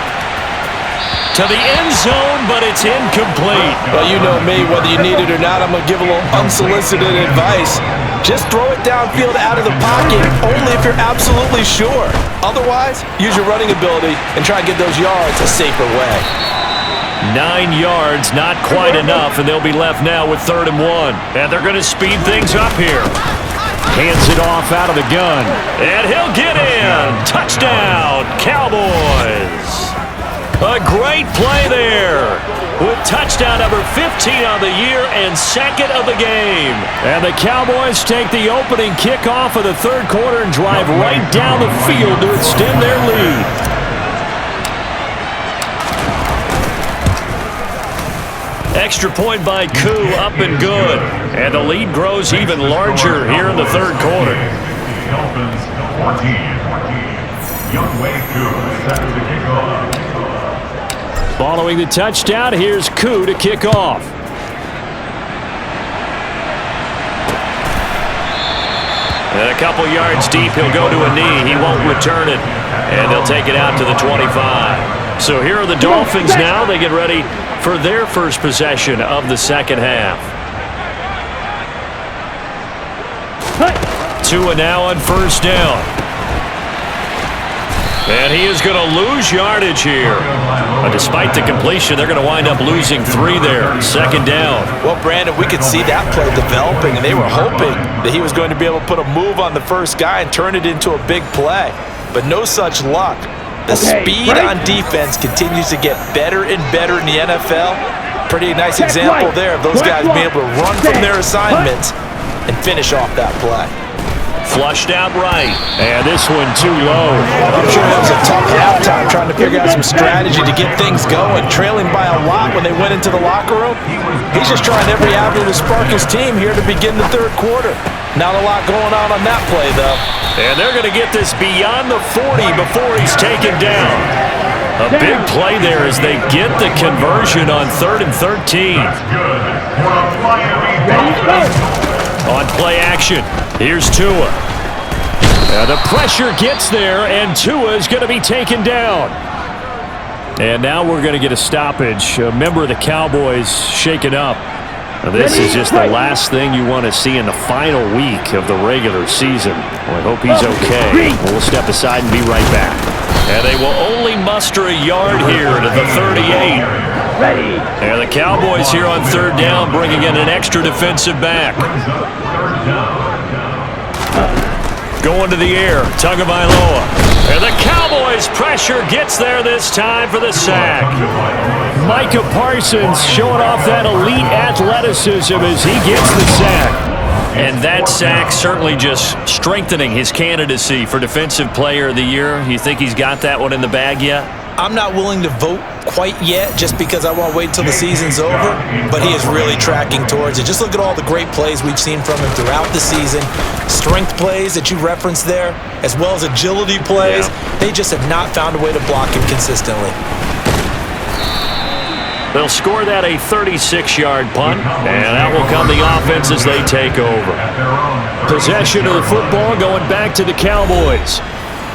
B: To the end zone, but it's incomplete.
C: Well, you know me, whether you need it or not, I'm going to give a little unsolicited advice. Just throw it downfield out of the pocket, only if you're absolutely sure. Otherwise, use your running ability and try and get those yards a safer way.
B: 9 yards, not quite enough, and they'll be left now with 3rd and 1. And they're going to speed things up here. Hands it off out of the gun. And he'll get in. Touchdown, Cowboys. A great play there with touchdown number 15 on the year and 2nd of the game. And the Cowboys take the opening kickoff of the 3rd quarter and drive right down the field to extend their lead. Extra point by Koo, up and good. And the lead grows even larger here in the 3rd quarter.
F: Dolphins 14. Youngway Koo set to kick off.
B: Following the touchdown, here's Koo to kick off. And a couple yards deep, he'll go to a knee. He won't return it. And they'll take it out to the 25. So here are the Dolphins now. They get ready for their first possession of the 2nd half. Tua now on 1st down. And he is going to lose yardage here. Despite the completion, they're going to wind up losing 3 there. 2nd down.
C: Well, Brandon, we could see that play developing, and they were hoping that he was going to be able to put a move on the first guy and turn it into a big play. But no such luck. The speed on defense continues to get better and better in the NFL. Pretty nice example there of those guys being able to run from their assignments and finish off that play.
B: Flushed out right. And this one too low.
C: I'm sure that was a tough halftime trying to figure out some strategy to get things going. Trailing by a lot when they went into the locker room. He's just trying every avenue to spark his team here to begin the 3rd quarter. Not a lot going on that play, though.
B: And they're going to get this beyond the 40 before he's taken down. A big play there as they get the conversion on 3rd and 13.
F: That's good. For the Miami Dolphins.
B: On play action, here's Tua. The pressure gets there, and Tua is going to be taken down. And now we're going to get a stoppage. A member of the Cowboys shaken up. This is just the last thing you want to see in the final week of the regular season. Well, I hope he's okay. We'll step aside and be right back. And they will only muster a yard here to the 38. And the Cowboys here on 3rd down, bringing in an extra defensive back. Going to the air, Tagovailoa. And the Cowboys pressure gets there this time for the sack. Micah Parsons showing off that elite athleticism as he gets the sack. And that sack certainly just strengthening his candidacy for Defensive Player of the Year. You think he's got that one in the bag yet?
C: I'm not willing to vote quite yet just because I want to wait until the season's over, but he is really tracking towards it. Just look at all the great plays we've seen from him throughout the season. Strength plays that you referenced there, as well as agility plays. Yeah. They just have not found a way to block him consistently.
B: They'll score that a 36-yard punt, and that will come the offense as they take over. Possession of the football going back to the Cowboys.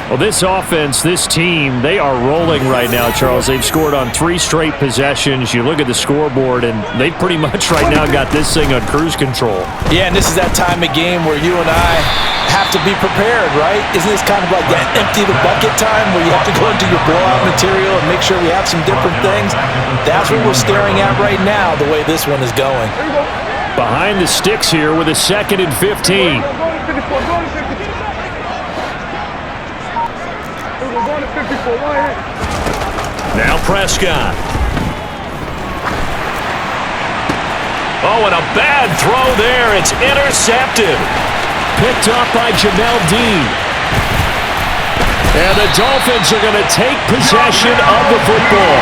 B: Well, this offense, this team, they are rolling right now, Charles. They've scored on 3 straight possessions. You look at the scoreboard, and they pretty much right now got this thing on cruise control.
C: Yeah, and this is that time of game where you and I have to be prepared, right? Isn't this kind of like that empty the bucket time where you have to go into your blowout material and make sure we have some different things? That's what we're staring at right now, the way this one is going.
B: Behind the sticks here with a 2nd and 15. Now Prescott. Oh, and a bad throw there. It's intercepted. Picked up by Jamel Dean. And the Dolphins are going to take possession of the football.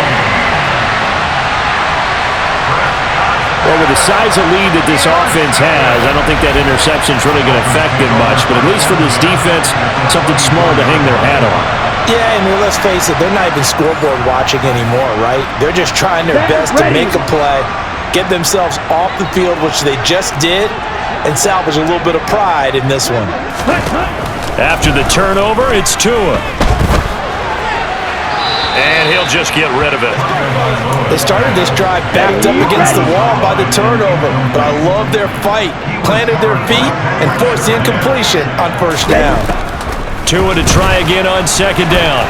B: Well, with the size of lead that this offense has, I don't think that interception is really going to affect them much. But at least for this defense, something small to hang their hat on.
C: Yeah, and let's face it, they're not even scoreboard watching anymore, right? They're just trying their best to make a play, get themselves off the field, which they just did, and salvage a little bit of pride in this one.
B: After the turnover, it's Tua. And he'll just get rid of it.
C: They started this drive backed up against the wall by the turnover, but I love their fight. Planted their feet and forced the incompletion on 1st down.
B: Tua to try again on 2nd down.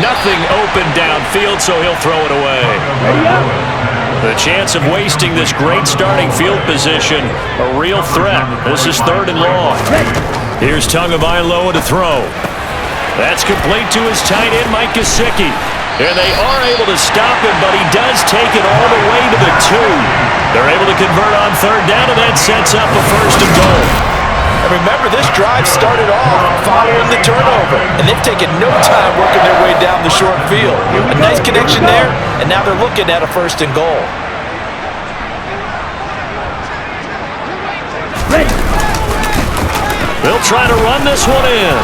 B: Nothing open downfield, so he'll throw it away. The chance of wasting this great starting field position, a real threat. This is 3rd and long. Here's Tagovailoa to throw. That's complete to his tight end, Mike Gesicki. And they are able to stop him, but he does take it all the way to the 2. They're able to convert on 3rd down, and that sets up a 1st and goal.
C: And remember, this drive started off following the turnover, and they've taken no time working their way down the short field. A nice connection there, and now they're looking at a 1st and goal.
B: They'll try to run this one in.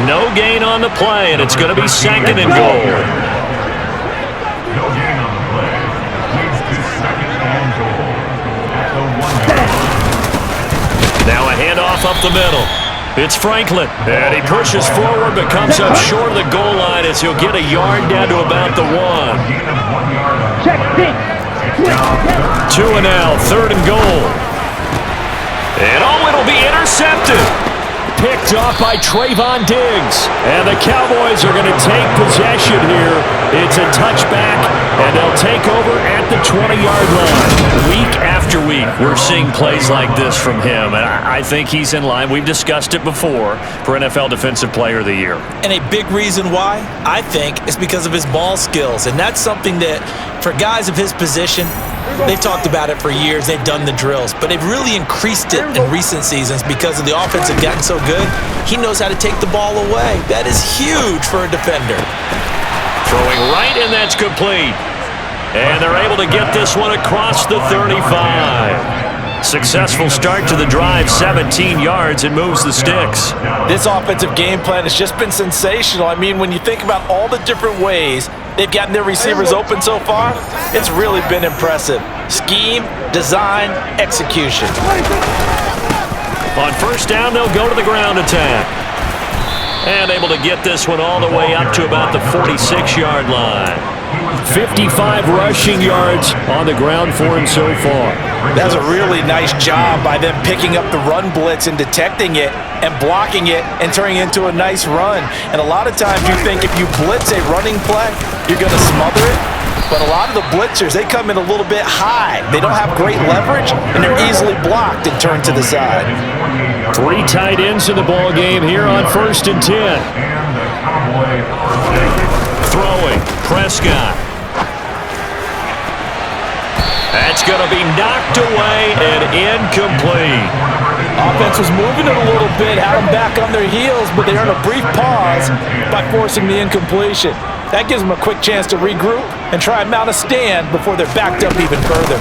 B: No gain on the play, and it's going to be 2nd and goal.
F: No gain on the play. Leads to 2nd and goal. At the 1 yard.
B: Now a handoff up the middle. It's Franklin. And he pushes forward but comes up short of the goal line as he'll get a yard down to about the 1.
D: Check, pick.
B: 2 now, 3rd and goal. And it'll be intercepted. Picked off by Trayvon Diggs. And the Cowboys are going to take possession here. It's a touchback, and they'll take over at the 20-yard line. Week after week, we're seeing plays like this from him, and I think he's in line. We've discussed it before for NFL Defensive Player of the Year.
C: And a big reason why, I think, is because of his ball skills. And that's something that, for guys of his position, they've talked about it for years. They've done the drills. But they've really increased it in recent seasons because of the offense have gotten so good. He knows how to take the ball away. That is huge for a defender.
B: Throwing right, and that's complete. And they're able to get this one across the 35. Successful start to the drive, 17 yards, and moves the sticks.
C: This offensive game plan has just been sensational. I mean, when you think about all the different ways they've gotten their receivers open so far, it's really been impressive. Scheme, design, execution.
B: On 1st down, they'll go to the ground attack. And able to get this one all the way up to about the 46-yard line. 55 rushing yards on the ground for him so far.
C: That's a really nice job by them picking up the run blitz and detecting it and blocking it and turning it into a nice run. And a lot of times you think if you blitz a running play, you're going to smother it. But a lot of the blitzers, they come in a little bit high. They don't have great leverage, and they're easily blocked and turned to the side.
B: 3 tight ends in the ball game here on 1st and 10. Throwing, Prescott. That's going to be knocked away and incomplete.
C: Offense was moving it a little bit, had them back on their heels, but they earned a brief pause by forcing the incompletion. That gives them a quick chance to regroup and try and mount a stand before they're backed up even further.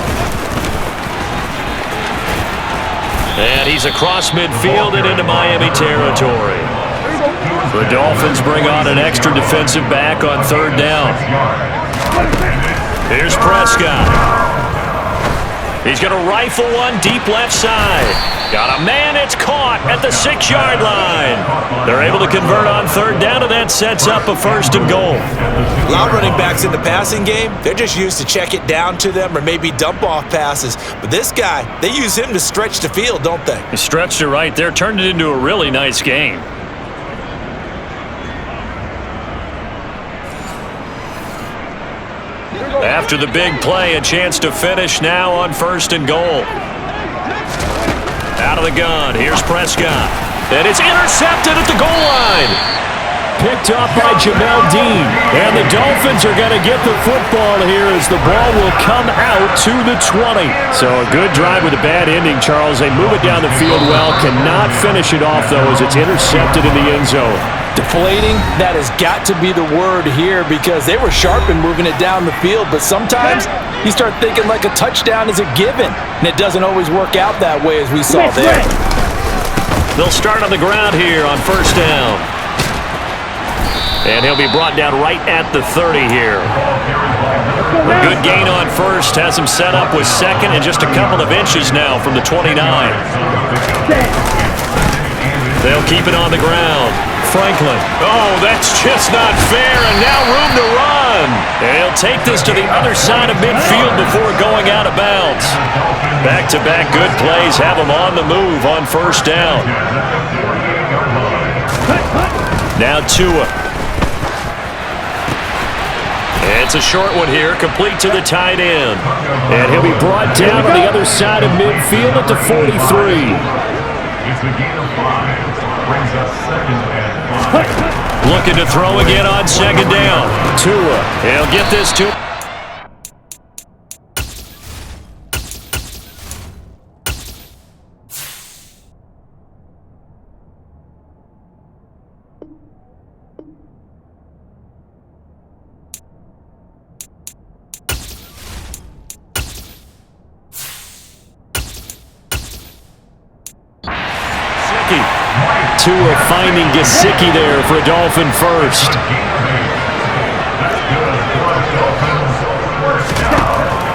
B: And he's across midfield and into Miami territory. The Dolphins bring on an extra defensive back on 3rd down. Here's Prescott. He's going to rifle one deep left side. Got a man, it's caught at the 6-yard line. They're able to convert on 3rd down, and that sets up a 1st and goal.
C: A lot of running backs in the passing game, they're just used to check it down to them or maybe dump off passes. But this guy, they use him to stretch the field, don't they?
B: He stretched it right there, turned it into a really nice game. After the big play, a chance to finish now on 1st and goal. Out of the gun, here's Prescott. And it's intercepted at the goal line. Picked up by Jamel Dean. And the Dolphins are going to get the football here as the ball will come out to the 20. So a good drive with a bad ending, Charles. They move it down the field well. Cannot finish it off, though, as it's intercepted in the end zone.
C: Deflating, that has got to be the word here because they were sharp in moving it down the field, but sometimes you start thinking like a touchdown is a given, and it doesn't always work out that way as we saw there.
B: They'll start on the ground here on 1st down. And he'll be brought down right at the 30 here. A good gain on 1st, has him set up with 2nd and just a couple of inches now from the 29. They'll keep it on the ground. Franklin. Oh, that's just not fair, and now room to run. They'll take this to the other side of midfield before going out of bounds. Back-to-back good plays have them on the move on 1st down. Now Tua. It's a short one here, complete to the tight end. And he'll be brought down on the other side of midfield at the 43.
F: It's a gain of 5. Brings us 2nd and 5.
B: Looking to throw again on 2nd down. Tua. He'll get this to... Tua finding Gesicki there for a Dolphin first.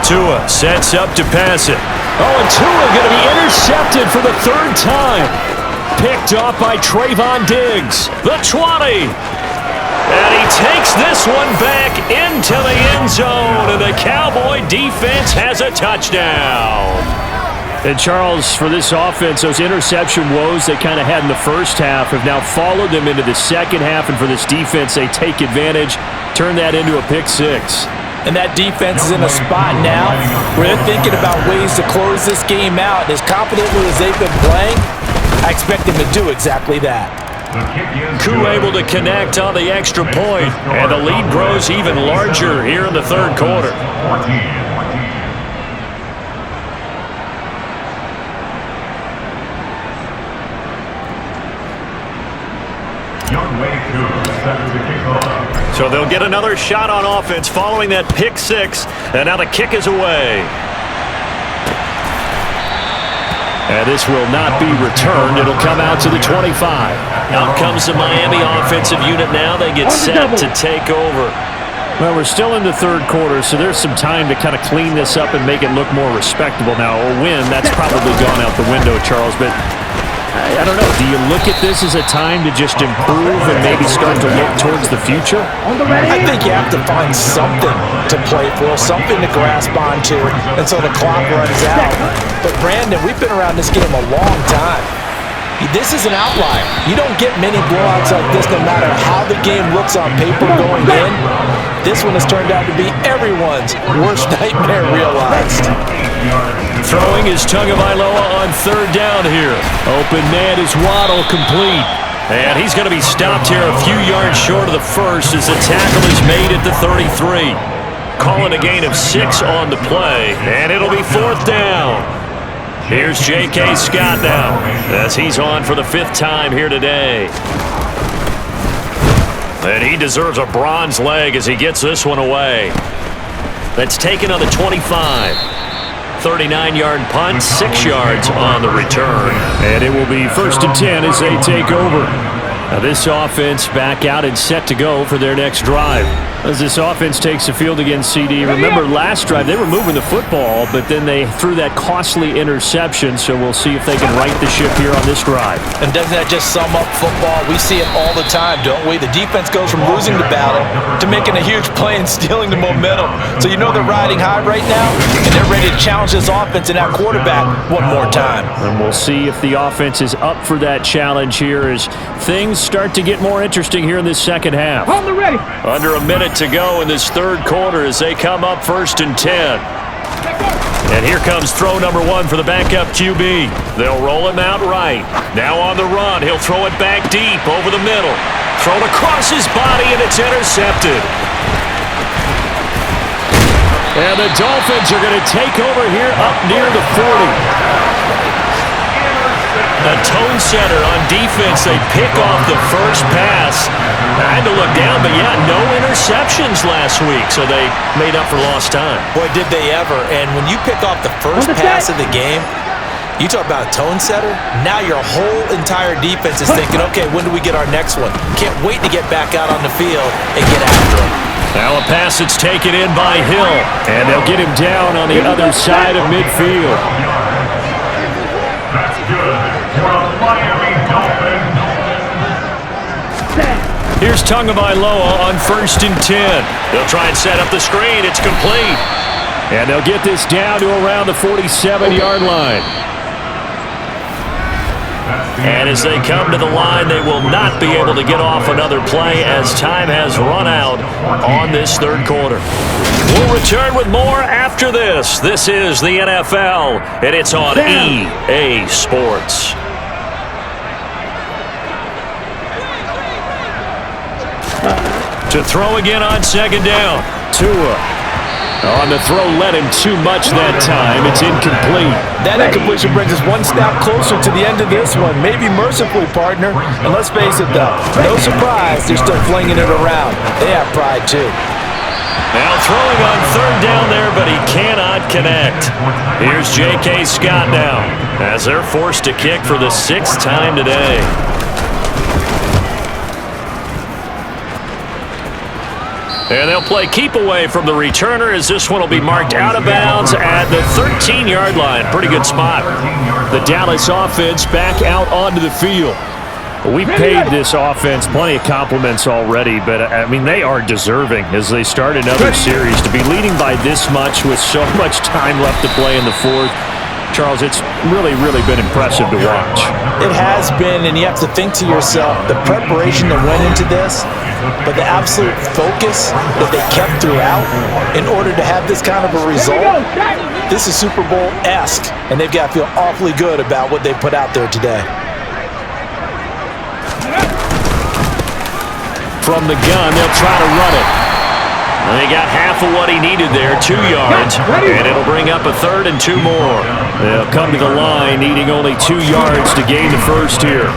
B: Tua sets up to pass it. Oh, and Tua going to be intercepted for the 3rd time. Picked off by Trayvon Diggs. The 20. And he takes this one back into the end zone, and the Cowboy defense has a touchdown. And Charles, for this offense, those interception woes they kind of had in the first half have now followed them into the second half, and for this defense, they take advantage, turn that into a pick-6.
C: And that defense is in a spot now where they're thinking about ways to close this game out. As confidently as they've been playing, I expect them to do exactly that.
B: Koo able to connect on the extra point, and the lead grows even larger here in the 3rd quarter. So they'll get another shot on offense following that pick-6, and now the kick is away. And this will not be returned. It'll come out to the 25. Out comes the Miami offensive unit now. They get set to take over. Well, we're still in the 3rd quarter, so there's some time to kind of clean this up and make it look more respectable. Now, a win, that's probably gone out the window, Charles, but I don't know. Do you look at this as a time to just improve and maybe start to look towards the future?
C: I think you have to find something to play for, something to grasp onto until the clock runs out. But, Brandon, we've been around this game a long time. This is an outlier. You don't get many blowouts like this no matter how the game looks on paper going in. This one has turned out to be everyone's worst nightmare realized.
B: Throwing is Tagovailoa on third down here. Open man is Waddle, complete. And he's going to be stopped here a few yards short of the first as the tackle is made at the 33. Calling a gain of 6 on the play, and it'll be fourth down. Here's J.K. Scott now as he's on for the 5th time here today. And he deserves a bronze leg as he gets this one away. That's taken on the 25. 39-yard punt, 6 yards on the return. And it will be 1st and 10 as they take over. Now this offense back out and set to go for their next drive. As this offense takes the field against CD, remember last drive they were moving the football, but then they threw that costly interception, so we'll see if they can right the ship here on this drive.
C: And doesn't that just sum up football? We see it all the time, don't we? The defense goes from losing the battle to making a huge play and stealing the momentum. So you know they're riding high right now, and they're ready to challenge this offense and that quarterback one more time.
B: And we'll see if the offense is up for that challenge here as things start to get more interesting here in this second half.
D: On the ready.
B: Under a minute to go in this third quarter as they come up 1st and 10. And here comes throw number 1 for the backup QB. They'll roll him out right. Now on the run, he'll throw it back deep over the middle. Thrown across his body, and it's intercepted. And the Dolphins are going to take over here up near the 40. A tone setter on defense. They pick off the first pass. I had to look down, but yeah, no interceptions last week, so they made up for lost time.
C: Boy, did they ever. And when you pick off the first pass of the game, you talk about a tone setter. Now your whole entire defense is thinking, okay, when do we get our next one? Can't wait to get back out on the field and get after him.
B: Now a pass that's taken in by Hill, and they'll get him down on the other side of midfield.
F: That's good. Miami Dolphins.
B: Here's Tagovailoa on 1st and 10. They'll try and set up the screen. It's complete. And they'll get this down to around the 47-yard line. And as they come to the line, they will not be able to get off another play as time has run out on this third quarter. We'll return with more after this. This is the NFL, and it's on EA Sports. To throw again on 2nd down. Tua. On the throw, led him too much that time. It's incomplete.
C: That incompletion brings us one snap closer to the end of this one. Maybe mercifully, partner. And let's face it, though, no surprise, they're still flinging it around. They have pride, too.
B: Now throwing on 3rd down there, but he cannot connect. Here's J.K. Scott now as they're forced to kick for the 6th time today. And they'll play keep away from the returner as this one will be marked out of bounds at the 13-yard line. Pretty good spot. The Dallas offense back out onto the field. We've paid this offense plenty of compliments already, but, I mean, they are deserving as they start another series. To be leading by this much with so much time left to play in the 4th, Charles, it's really, really been impressive to watch.
C: It has been, and you have to think to yourself, the preparation that went into this, but the absolute focus that they kept throughout in order to have this kind of a result. This is Super Bowl-esque, and they've got to feel awfully good about what they put out there today.
B: From the gun, they'll try to run it. They got half of what he needed there, 2 yards, and it'll bring up a 3rd and 2 more. They'll come to the line, needing only 2 yards to gain the first here.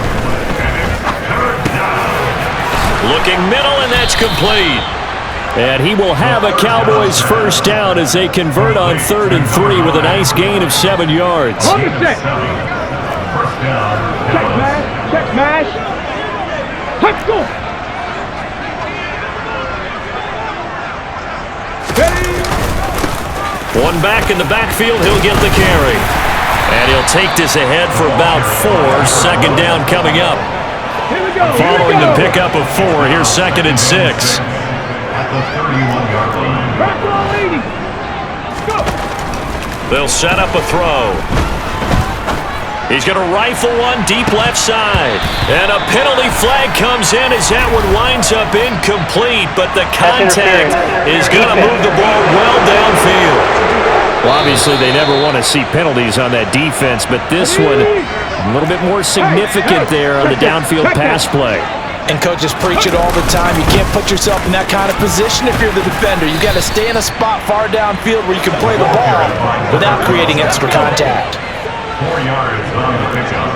B: Looking middle, and that's complete. And he will have a Cowboys first down as they convert on 3rd and 3 with a nice gain of 7 yards.
D: On the set. Check mash. Check mash. Let's go.
B: One back in the backfield, he'll get the carry. And he'll take this ahead for about 4. 2nd down coming up. Following the pickup of 4, here's 2nd and 6. They'll set up a throw. He's going to rifle one deep left side. And a penalty flag comes in as that one winds up incomplete, but the contact is going to move the ball well downfield. Well, obviously, they never want to see penalties on that defense, but this one a little bit more significant there on the downfield pass play.
C: And coaches preach it all the time. You can't put yourself in that kind of position if you're the defender. You got to stay in a spot far downfield where you can play the ball without creating extra contact.
F: 4 yards on the pickup.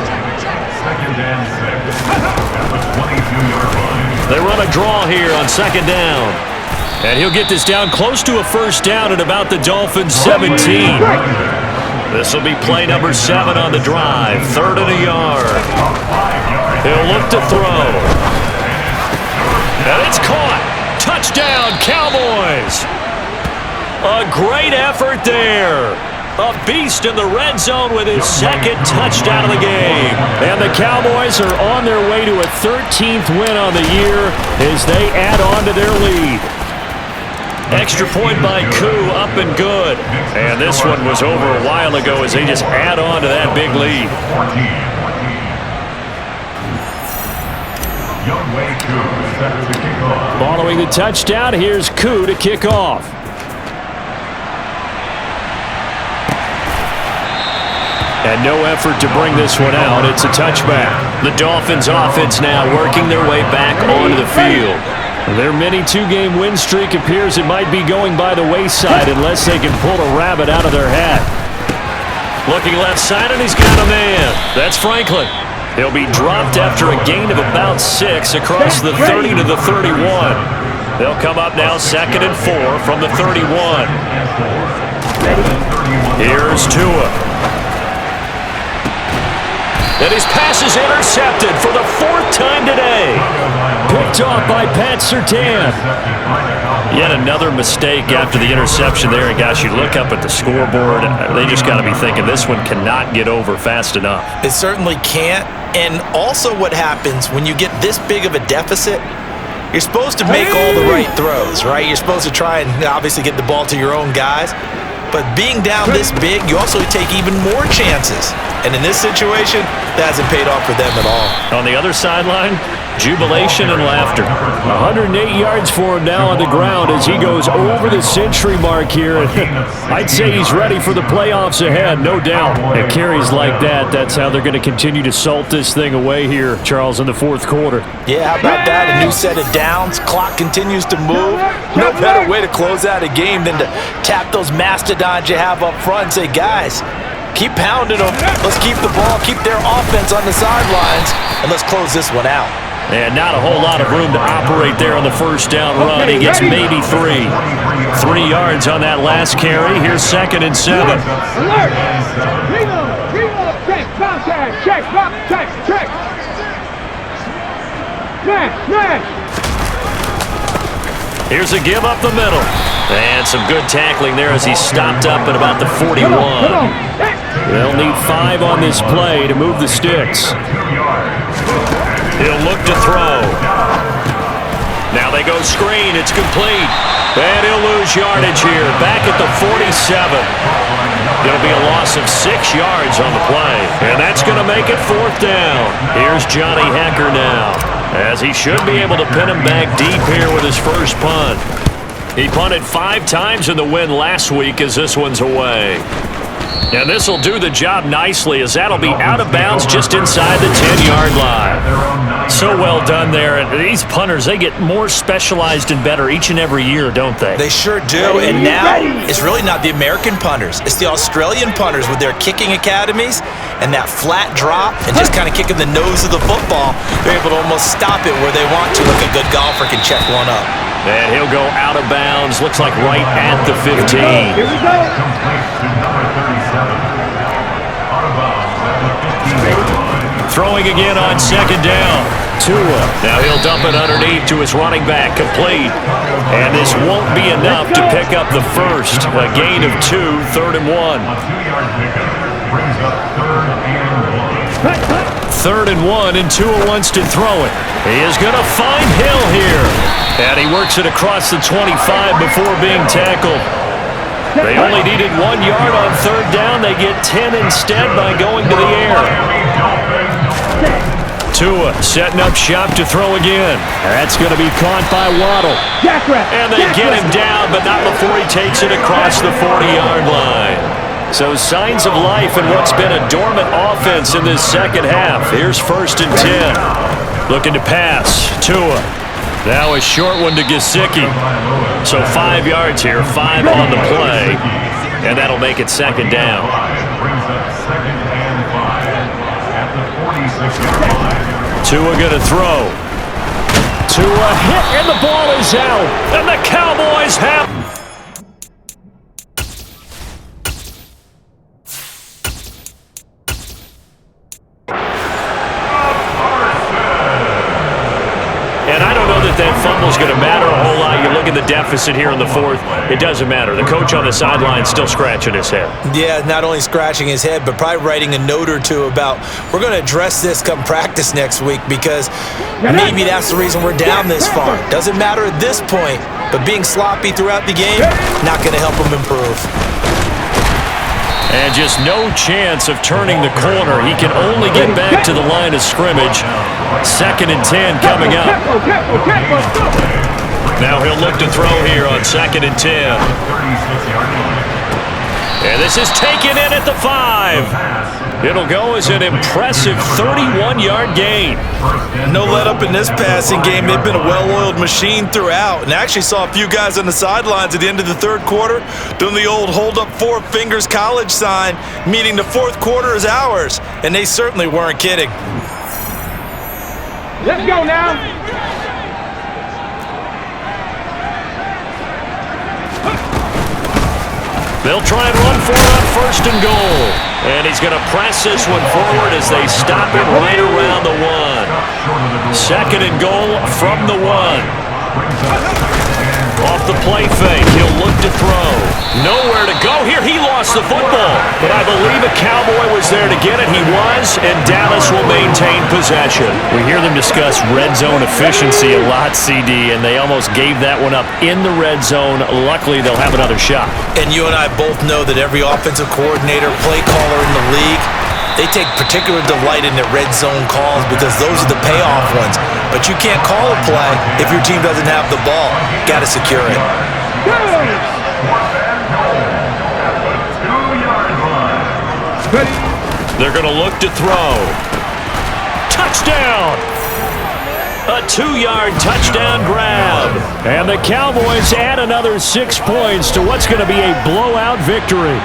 F: 2nd and 6 at the 22-yard line.
B: They run a draw here on 2nd down. And he'll get this down close to a first down at about the Dolphins' 17. This will be play number 7 on the drive. 3rd and a yard. He'll look to throw. And it's caught. Touchdown, Cowboys. A great effort there. A beast in the red zone with his 2nd touchdown of the game. And the Cowboys are on their way to a 13th win on the year as they add on to their lead. Extra point by Koo, up and good. And this one was over a while ago as they just add on to that big lead. Following the touchdown, here's Koo to kick off. And no effort to bring this one out. It's a touchback. The Dolphins offense now working their way back onto the field. Their mini 2-game win streak appears it might be going by the wayside unless they can pull a rabbit out of their hat. Looking left side, and he's got a man. That's Franklin. He'll be dropped after a gain of about 6 across the 30 to the 31. They'll come up now 2nd and 4 from the 31. Here's Tua. And his pass is intercepted for the 4th time today. Picked off by Pat Surtain. Yet another mistake after the interception there. And gosh, you look up at the scoreboard, they just got to be thinking this one cannot get over fast enough.
C: It certainly can't. And also what happens when you get this big of a deficit, you're supposed to make all the right throws, right? You're supposed to try and obviously get the ball to your own guys. But being down this big, you also take even more chances. And in this situation, that hasn't paid off for them at all.
B: On the other sideline, jubilation and laughter. 108 yards for him now on the ground as he goes over the century mark here. I'd say he's ready for the playoffs ahead, no doubt. At carries like that, that's how they're going to continue to salt this thing away here, Charles, in the 4th quarter.
C: Yeah, how about that? A new set of downs. Clock continues to move. No better way to close out a game than to tap those mastodons you have up front and say, guys, keep pounding them. Let's keep the ball, keep their offense on the sidelines, and let's close this one out.
B: And not a whole lot of room to operate there on the first down run. He gets maybe 3. 3 yards on that last carry. Here's 2nd and 7.
D: Alert! Check, contact, check, box, check, check. Smash, smash.
B: Here's a give up the middle. And some good tackling there as he stopped up at about the 41. They'll need 5 on this play to move the sticks. He'll look to throw. Now they go screen. It's complete. And he'll lose yardage here. Back at the 47. It'll be a loss of 6 yards on the play. And that's going to make it 4th down. Here's Johnny Hecker now, as he should be able to pin him back deep here with his first punt. He punted 5 times in the win last week as this one's away. And this will do the job nicely as that'll be out of bounds just inside the 10-yard line. So well done there. And these punters, they get more specialized and better each and every year, don't they?
C: They sure do. And now it's really not the American punters. It's the Australian punters with their kicking academies and that flat drop and just kind of kicking the nose of the football. They're able to almost stop it where they want to, like a good golfer can check one up.
B: And he'll go out of bounds. Looks like right at the 15.
D: Here we go.
B: Throwing again on 2nd down. Tua. Now he'll dump it underneath to his running back. Complete. And this won't be enough to pick up the first. A gain of 2, 3rd and 1. 3rd and 1, and Tua wants to throw it. He is going to find Hill here. And he works it across the 25 before being tackled. They only needed 1 yard on third down. They get 10 instead by going to the air. Tua setting up shop to throw again. That's going to be caught by Waddle. And they get him down, but not before he takes it across the 40-yard line. So signs of life in what's been a dormant offense in this second half. Here's 1st and 10. Looking to pass. Tua. Now a short one to Gesicki. So 5 yards here, 5 on the play. And that'll make it 2nd down.
F: Brings up 2nd and 5 at the 46-yard line.
B: Tua gonna throw. Tua hit and the ball is out. And the Cowboys have... And I don't know that fumble's going to matter a whole lot. You look at the deficit here in the 4th. It doesn't matter. The coach on the sideline still scratching his head.
C: Yeah, not only scratching his head, but probably writing a note or two about we're going to address this come practice next week because maybe that's the reason we're down this far. Doesn't matter at this point, but being sloppy throughout the game, not going to help him improve.
B: And just no chance of turning the corner. He can only get back to the line of scrimmage. 2nd and 10 coming up. Now he'll look to throw here on 2nd and 10. And this is taken in at the 5. It'll go as an impressive 31-yard gain.
C: No let up in this passing game. They've been a well-oiled machine throughout. And I actually saw a few guys on the sidelines at the end of the 3rd quarter doing the old hold up 4 fingers college sign, meaning the 4th quarter is ours. And they certainly weren't kidding.
D: Let's go now.
B: They'll try and run for it on 1st and goal. And he's going to press this one forward as they stop it right around the 1. 2nd and goal from the 1. Off the play fake, he'll look to throw. Nowhere to go here. He lost the football. But I believe a Cowboy was there to get it. He was, and Dallas will maintain possession. We hear them discuss red zone efficiency a lot, CD, and they almost gave that one up in the red zone. Luckily, they'll have another shot.
C: And you and I both know that every offensive coordinator, play caller in the league, they take particular delight in their red zone calls because those are the payoff ones. But you can't call a play if your team doesn't have the ball. Got to secure it.
B: They're going to look to throw. Touchdown! A 2-yard touchdown grab. And the Cowboys add another 6 points to what's going to be a blowout victory.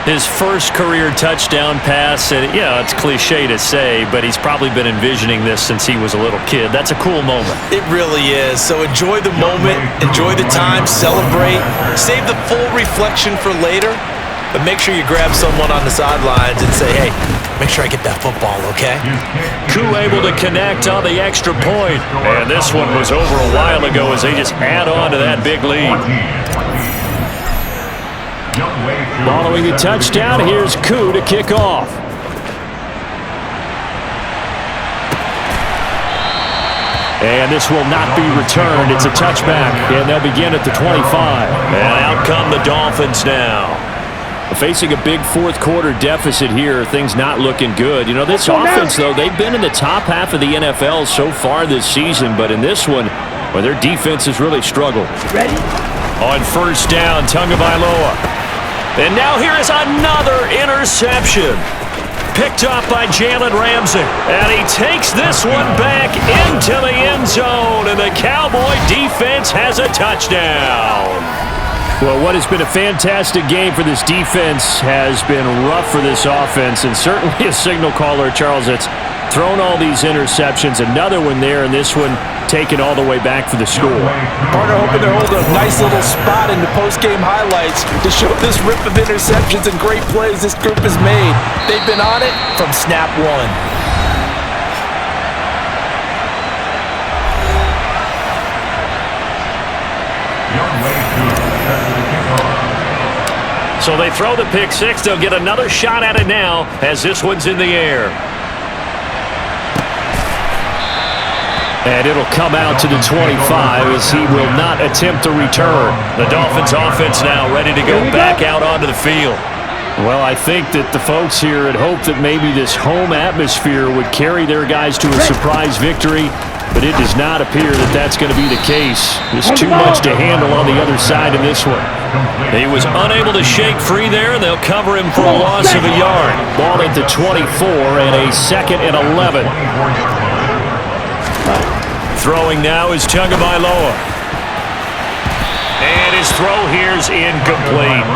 B: His first career touchdown pass, and yeah, it's cliche to say, but he's probably been envisioning this since he was a little kid. That's a cool moment.
C: It really is. So enjoy the moment, enjoy the time, celebrate, save the full reflection for later, but make sure you grab someone on the sidelines and say, hey, make sure I get that football, okay?
B: Koo able to connect on the extra point, and this one was over a while ago as they just add on to that big lead. Following the touchdown, here's Koo to kick off. And this will not be returned. It's a touchback, and they'll begin at the 25. And out come the Dolphins now. Facing a big 4th quarter deficit here, things not looking good. You know, this offense, though, they've been in the top half of the NFL so far this season, but in this one, well, their defense has really struggled.
D: Ready?
B: On 1st down, Tagovailoa. And now here is another interception. Picked up by Jalen Ramsey. And he takes this one back into the end zone. And the Cowboy defense has a touchdown. Well, what has been a fantastic game for this defense has been rough for this offense. And certainly a signal caller, Charles, that's thrown all these interceptions. Another one there, and this one taken all the way back for the score.
C: Partner hoping they're holding a nice little spot in the post-game highlights to show this rip of interceptions and great plays this group has made. They've been on it from snap 1.
B: So they throw the pick 6. They'll get another shot at it now as this one's in the air. And it'll come out to the 25 as he will not attempt to return. The Dolphins offense now ready to go back out onto the field. Well, I think that the folks here had hoped that maybe this home atmosphere would carry their guys to a surprise victory, but it does not appear that that's going to be the case. There's too much to handle on the other side of this one.
G: He was unable to shake free there, and they'll cover him for a loss of a yard.
B: Ball at the 24 and a 2nd and 11.
G: Throwing now is Tagovailoa. And his throw here is incomplete.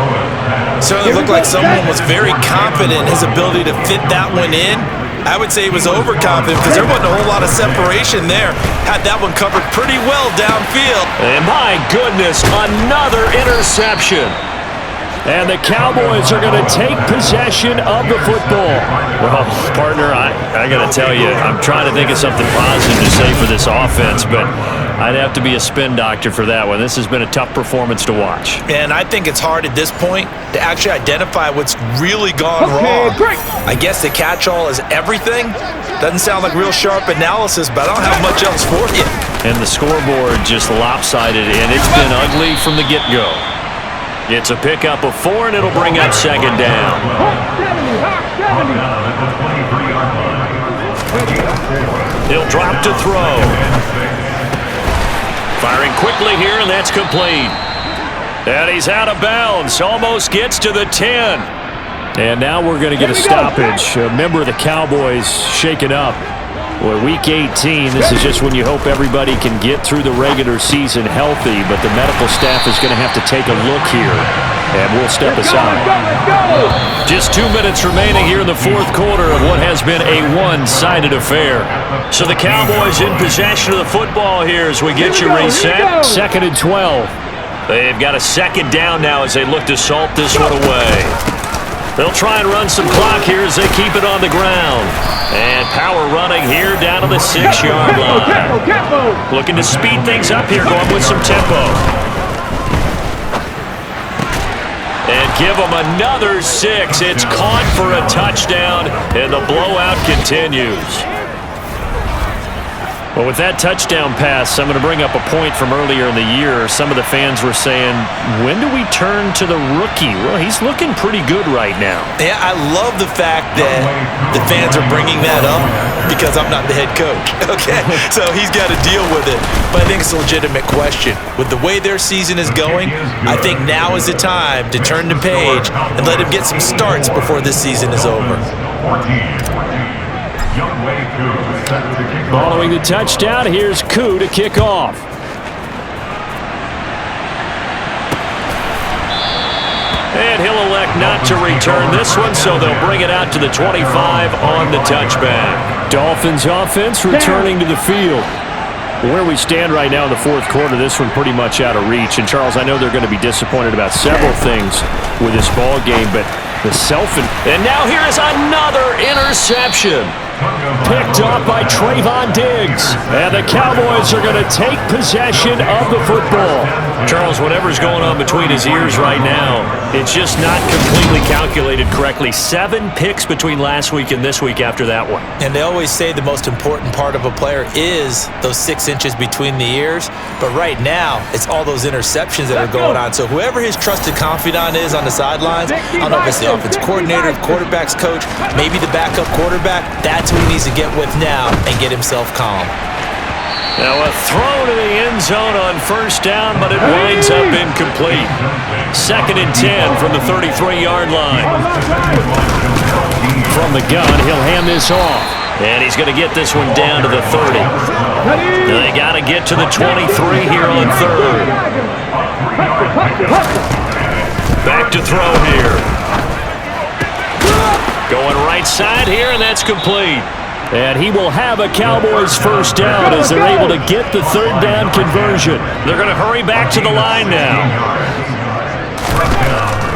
C: Certainly looked like someone was very confident in his ability to fit that one in. I would say he was overconfident because there wasn't a whole lot of separation there. Had that one covered pretty well downfield.
B: And my goodness, another interception. And the Cowboys are going to take possession of the football.
G: Well, partner, I got to tell you, I'm trying to think of something positive to say for this offense, but I'd have to be a spin doctor for that one. This has been a tough performance to watch.
C: And I think it's hard at this point to actually identify what's really gone wrong. I guess the catch-all is everything. Doesn't sound like real sharp analysis, but I don't have much else for you.
G: And the scoreboard just lopsided, and it's been ugly from the get-go. It's a pickup of 4, and it'll bring up 2nd down. He'll drop to throw. Firing quickly here, and that's complete. And he's out of bounds. Almost gets to the 10.
B: And now we're going to get a stoppage. A member of the Cowboys shaken up. Boy, Week 18, this is just when you hope everybody can get through the regular season healthy, but the medical staff is going to have to take a look here, and we'll step aside.
G: Just 2 minutes remaining here in the 4th quarter of what has been a one-sided affair. So the Cowboys in possession of the football here as we get you reset.
B: 2nd and 12.
G: They've got a 2nd down now as they look to salt this one away. They'll try and run some clock here as they keep it on the ground. And power running here down to the 6-yard line. Looking to speed things up here, going with some tempo. And give them another 6. It's caught for a touchdown, and the blowout continues.
B: Well, with that touchdown pass, I'm going to bring up a point from earlier in the year. Some of the fans were saying, when do we turn to the rookie? Well, he's looking pretty good right now.
C: Yeah, I love the fact that the fans are bringing that up because I'm not the head coach, okay? So he's got to deal with it. But I think it's a legitimate question. With the way their season is going, I think now is the time to turn the page and let him get some starts before this season is over.
B: Following the touchdown, here's Koo to kick off.
G: And he'll elect not to return this one, so they'll bring it out to the 25 on the touchback.
B: Dolphins offense returning to the field. Where we stand right now in the 4th quarter, this one pretty much out of reach. And, Charles, I know they're going to be disappointed about several things with this ball game, but the
G: And now here is another interception.
B: Picked off by Trayvon Diggs. And the Cowboys are going to take possession of the football.
G: Charles, whatever's going on between his ears right now, it's just not completely calculated correctly. 7 picks between last week and this week after that one.
C: And they always say the most important part of a player is those 6 inches between the ears. But right now, it's all those interceptions that are going on. So whoever his trusted confidant is on the sidelines, I don't know if it's the offensive coordinator, the quarterback's coach, maybe the backup quarterback, that's who he needs to get with now and get himself calm.
G: Now a throw to the end zone on 1st down, but it winds up incomplete. 2nd and 10 from the 33-yard line.
B: From the gun, he'll hand this off.
G: And he's going to get this one down to the 30. They got to get to the 23 here on 3rd. Back to throw here. Going right side here, and that's complete.
B: And he will have a Cowboys 1st down as they're able to get the 3rd down conversion.
G: They're going to hurry back to the line now.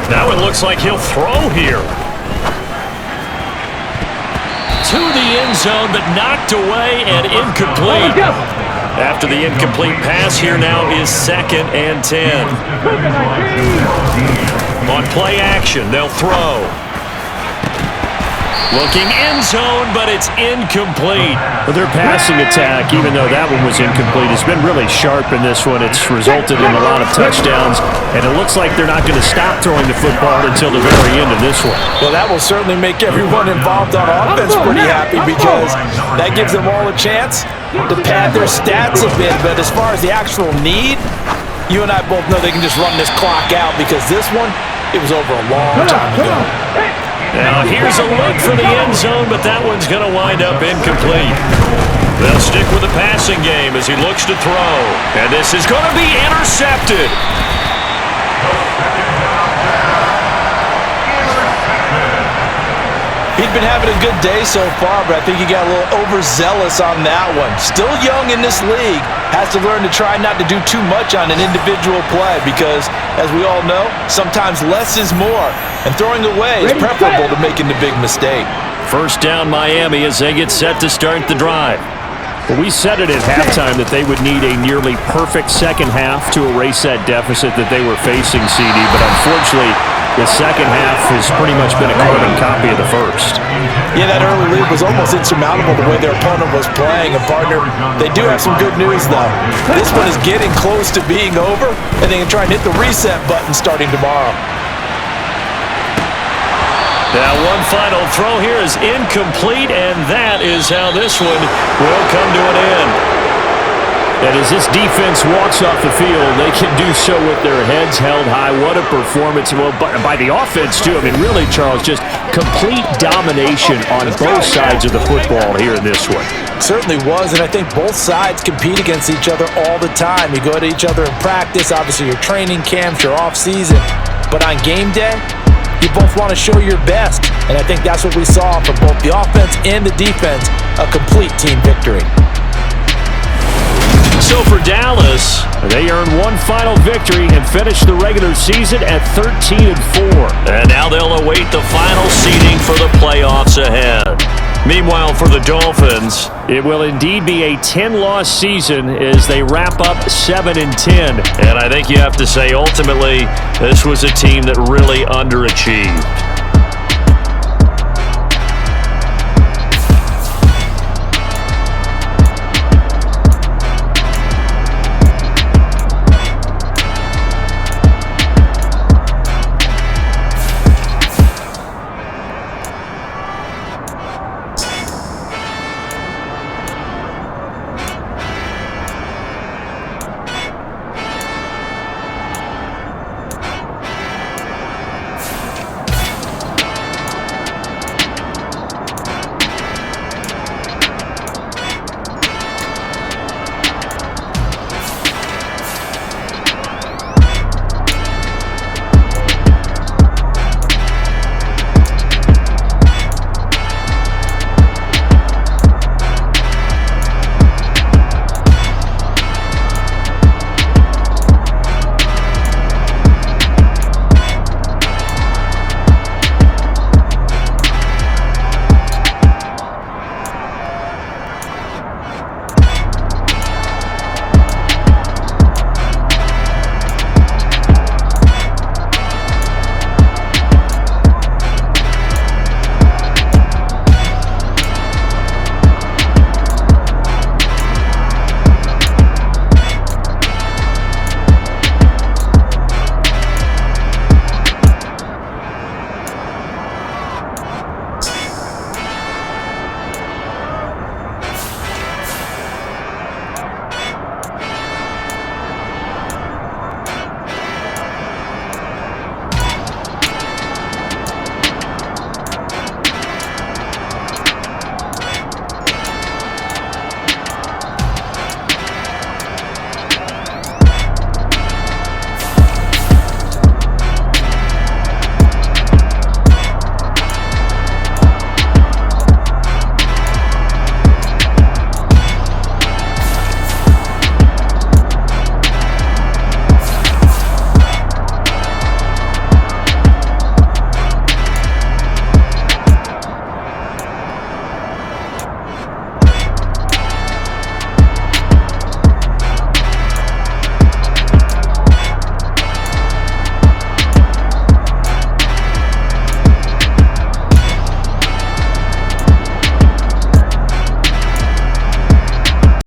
G: Now it looks like he'll throw here. To the end zone, but knocked away and incomplete. After the incomplete pass, here now is 2nd and 10. On play action, they'll throw.
B: Looking end zone, but it's incomplete. But their passing attack, even though that one was incomplete, has been really sharp in this one. It's resulted in a lot of touchdowns, and it looks like they're not going to stop throwing the football until the very end of this one.
C: Well, that will certainly make everyone involved on offense pretty happy because that gives them all a chance to pad their stats a bit. But as far as the actual need, you and I both know they can just run this clock out because this one, it was over a long time ago.
B: Now here's a look for the end zone, but that one's going to wind up incomplete. They'll stick with the passing game as he looks to throw. And this is going to be intercepted.
C: He'd been having a good day so far, but I think he got a little overzealous on that one. Still young in this league, has to learn to try not to do too much on an individual play because, as we all know, sometimes less is more, and throwing away is preferable to making the big mistake.
B: First down Miami as they get set to start the drive. Well, we said it at halftime that they would need a nearly perfect second half to erase that deficit that they were facing, CD, but unfortunately, the second half has pretty much been a carbon copy of the first.
C: Yeah, that early lead was almost insurmountable the way their opponent was playing. And, partner, they do have some good news, though. This one is getting close to being over, and they can try and hit the reset button starting tomorrow.
B: Now, one final throw here is incomplete, and that is how this one will come to an end. And as this defense walks off the field, they can do so with their heads held high. What a performance. Well, by the offense, too. I mean, really, Charles, just complete domination on both sides of the football here in this one.
C: Certainly was, and I think both sides compete against each other all the time. You go at each other in practice, obviously your training camps, your off-season. But on game day, you both want to show your best. And I think that's what we saw from both the offense and the defense, a complete team victory.
B: So for Dallas, they earned one final victory and finished the regular season at 13-4. And now they'll await the final seeding for the playoffs ahead. Meanwhile, for the Dolphins, it will indeed be a 10-loss season as they wrap up 7-10. And I think you have to say, ultimately, this was a team that really underachieved.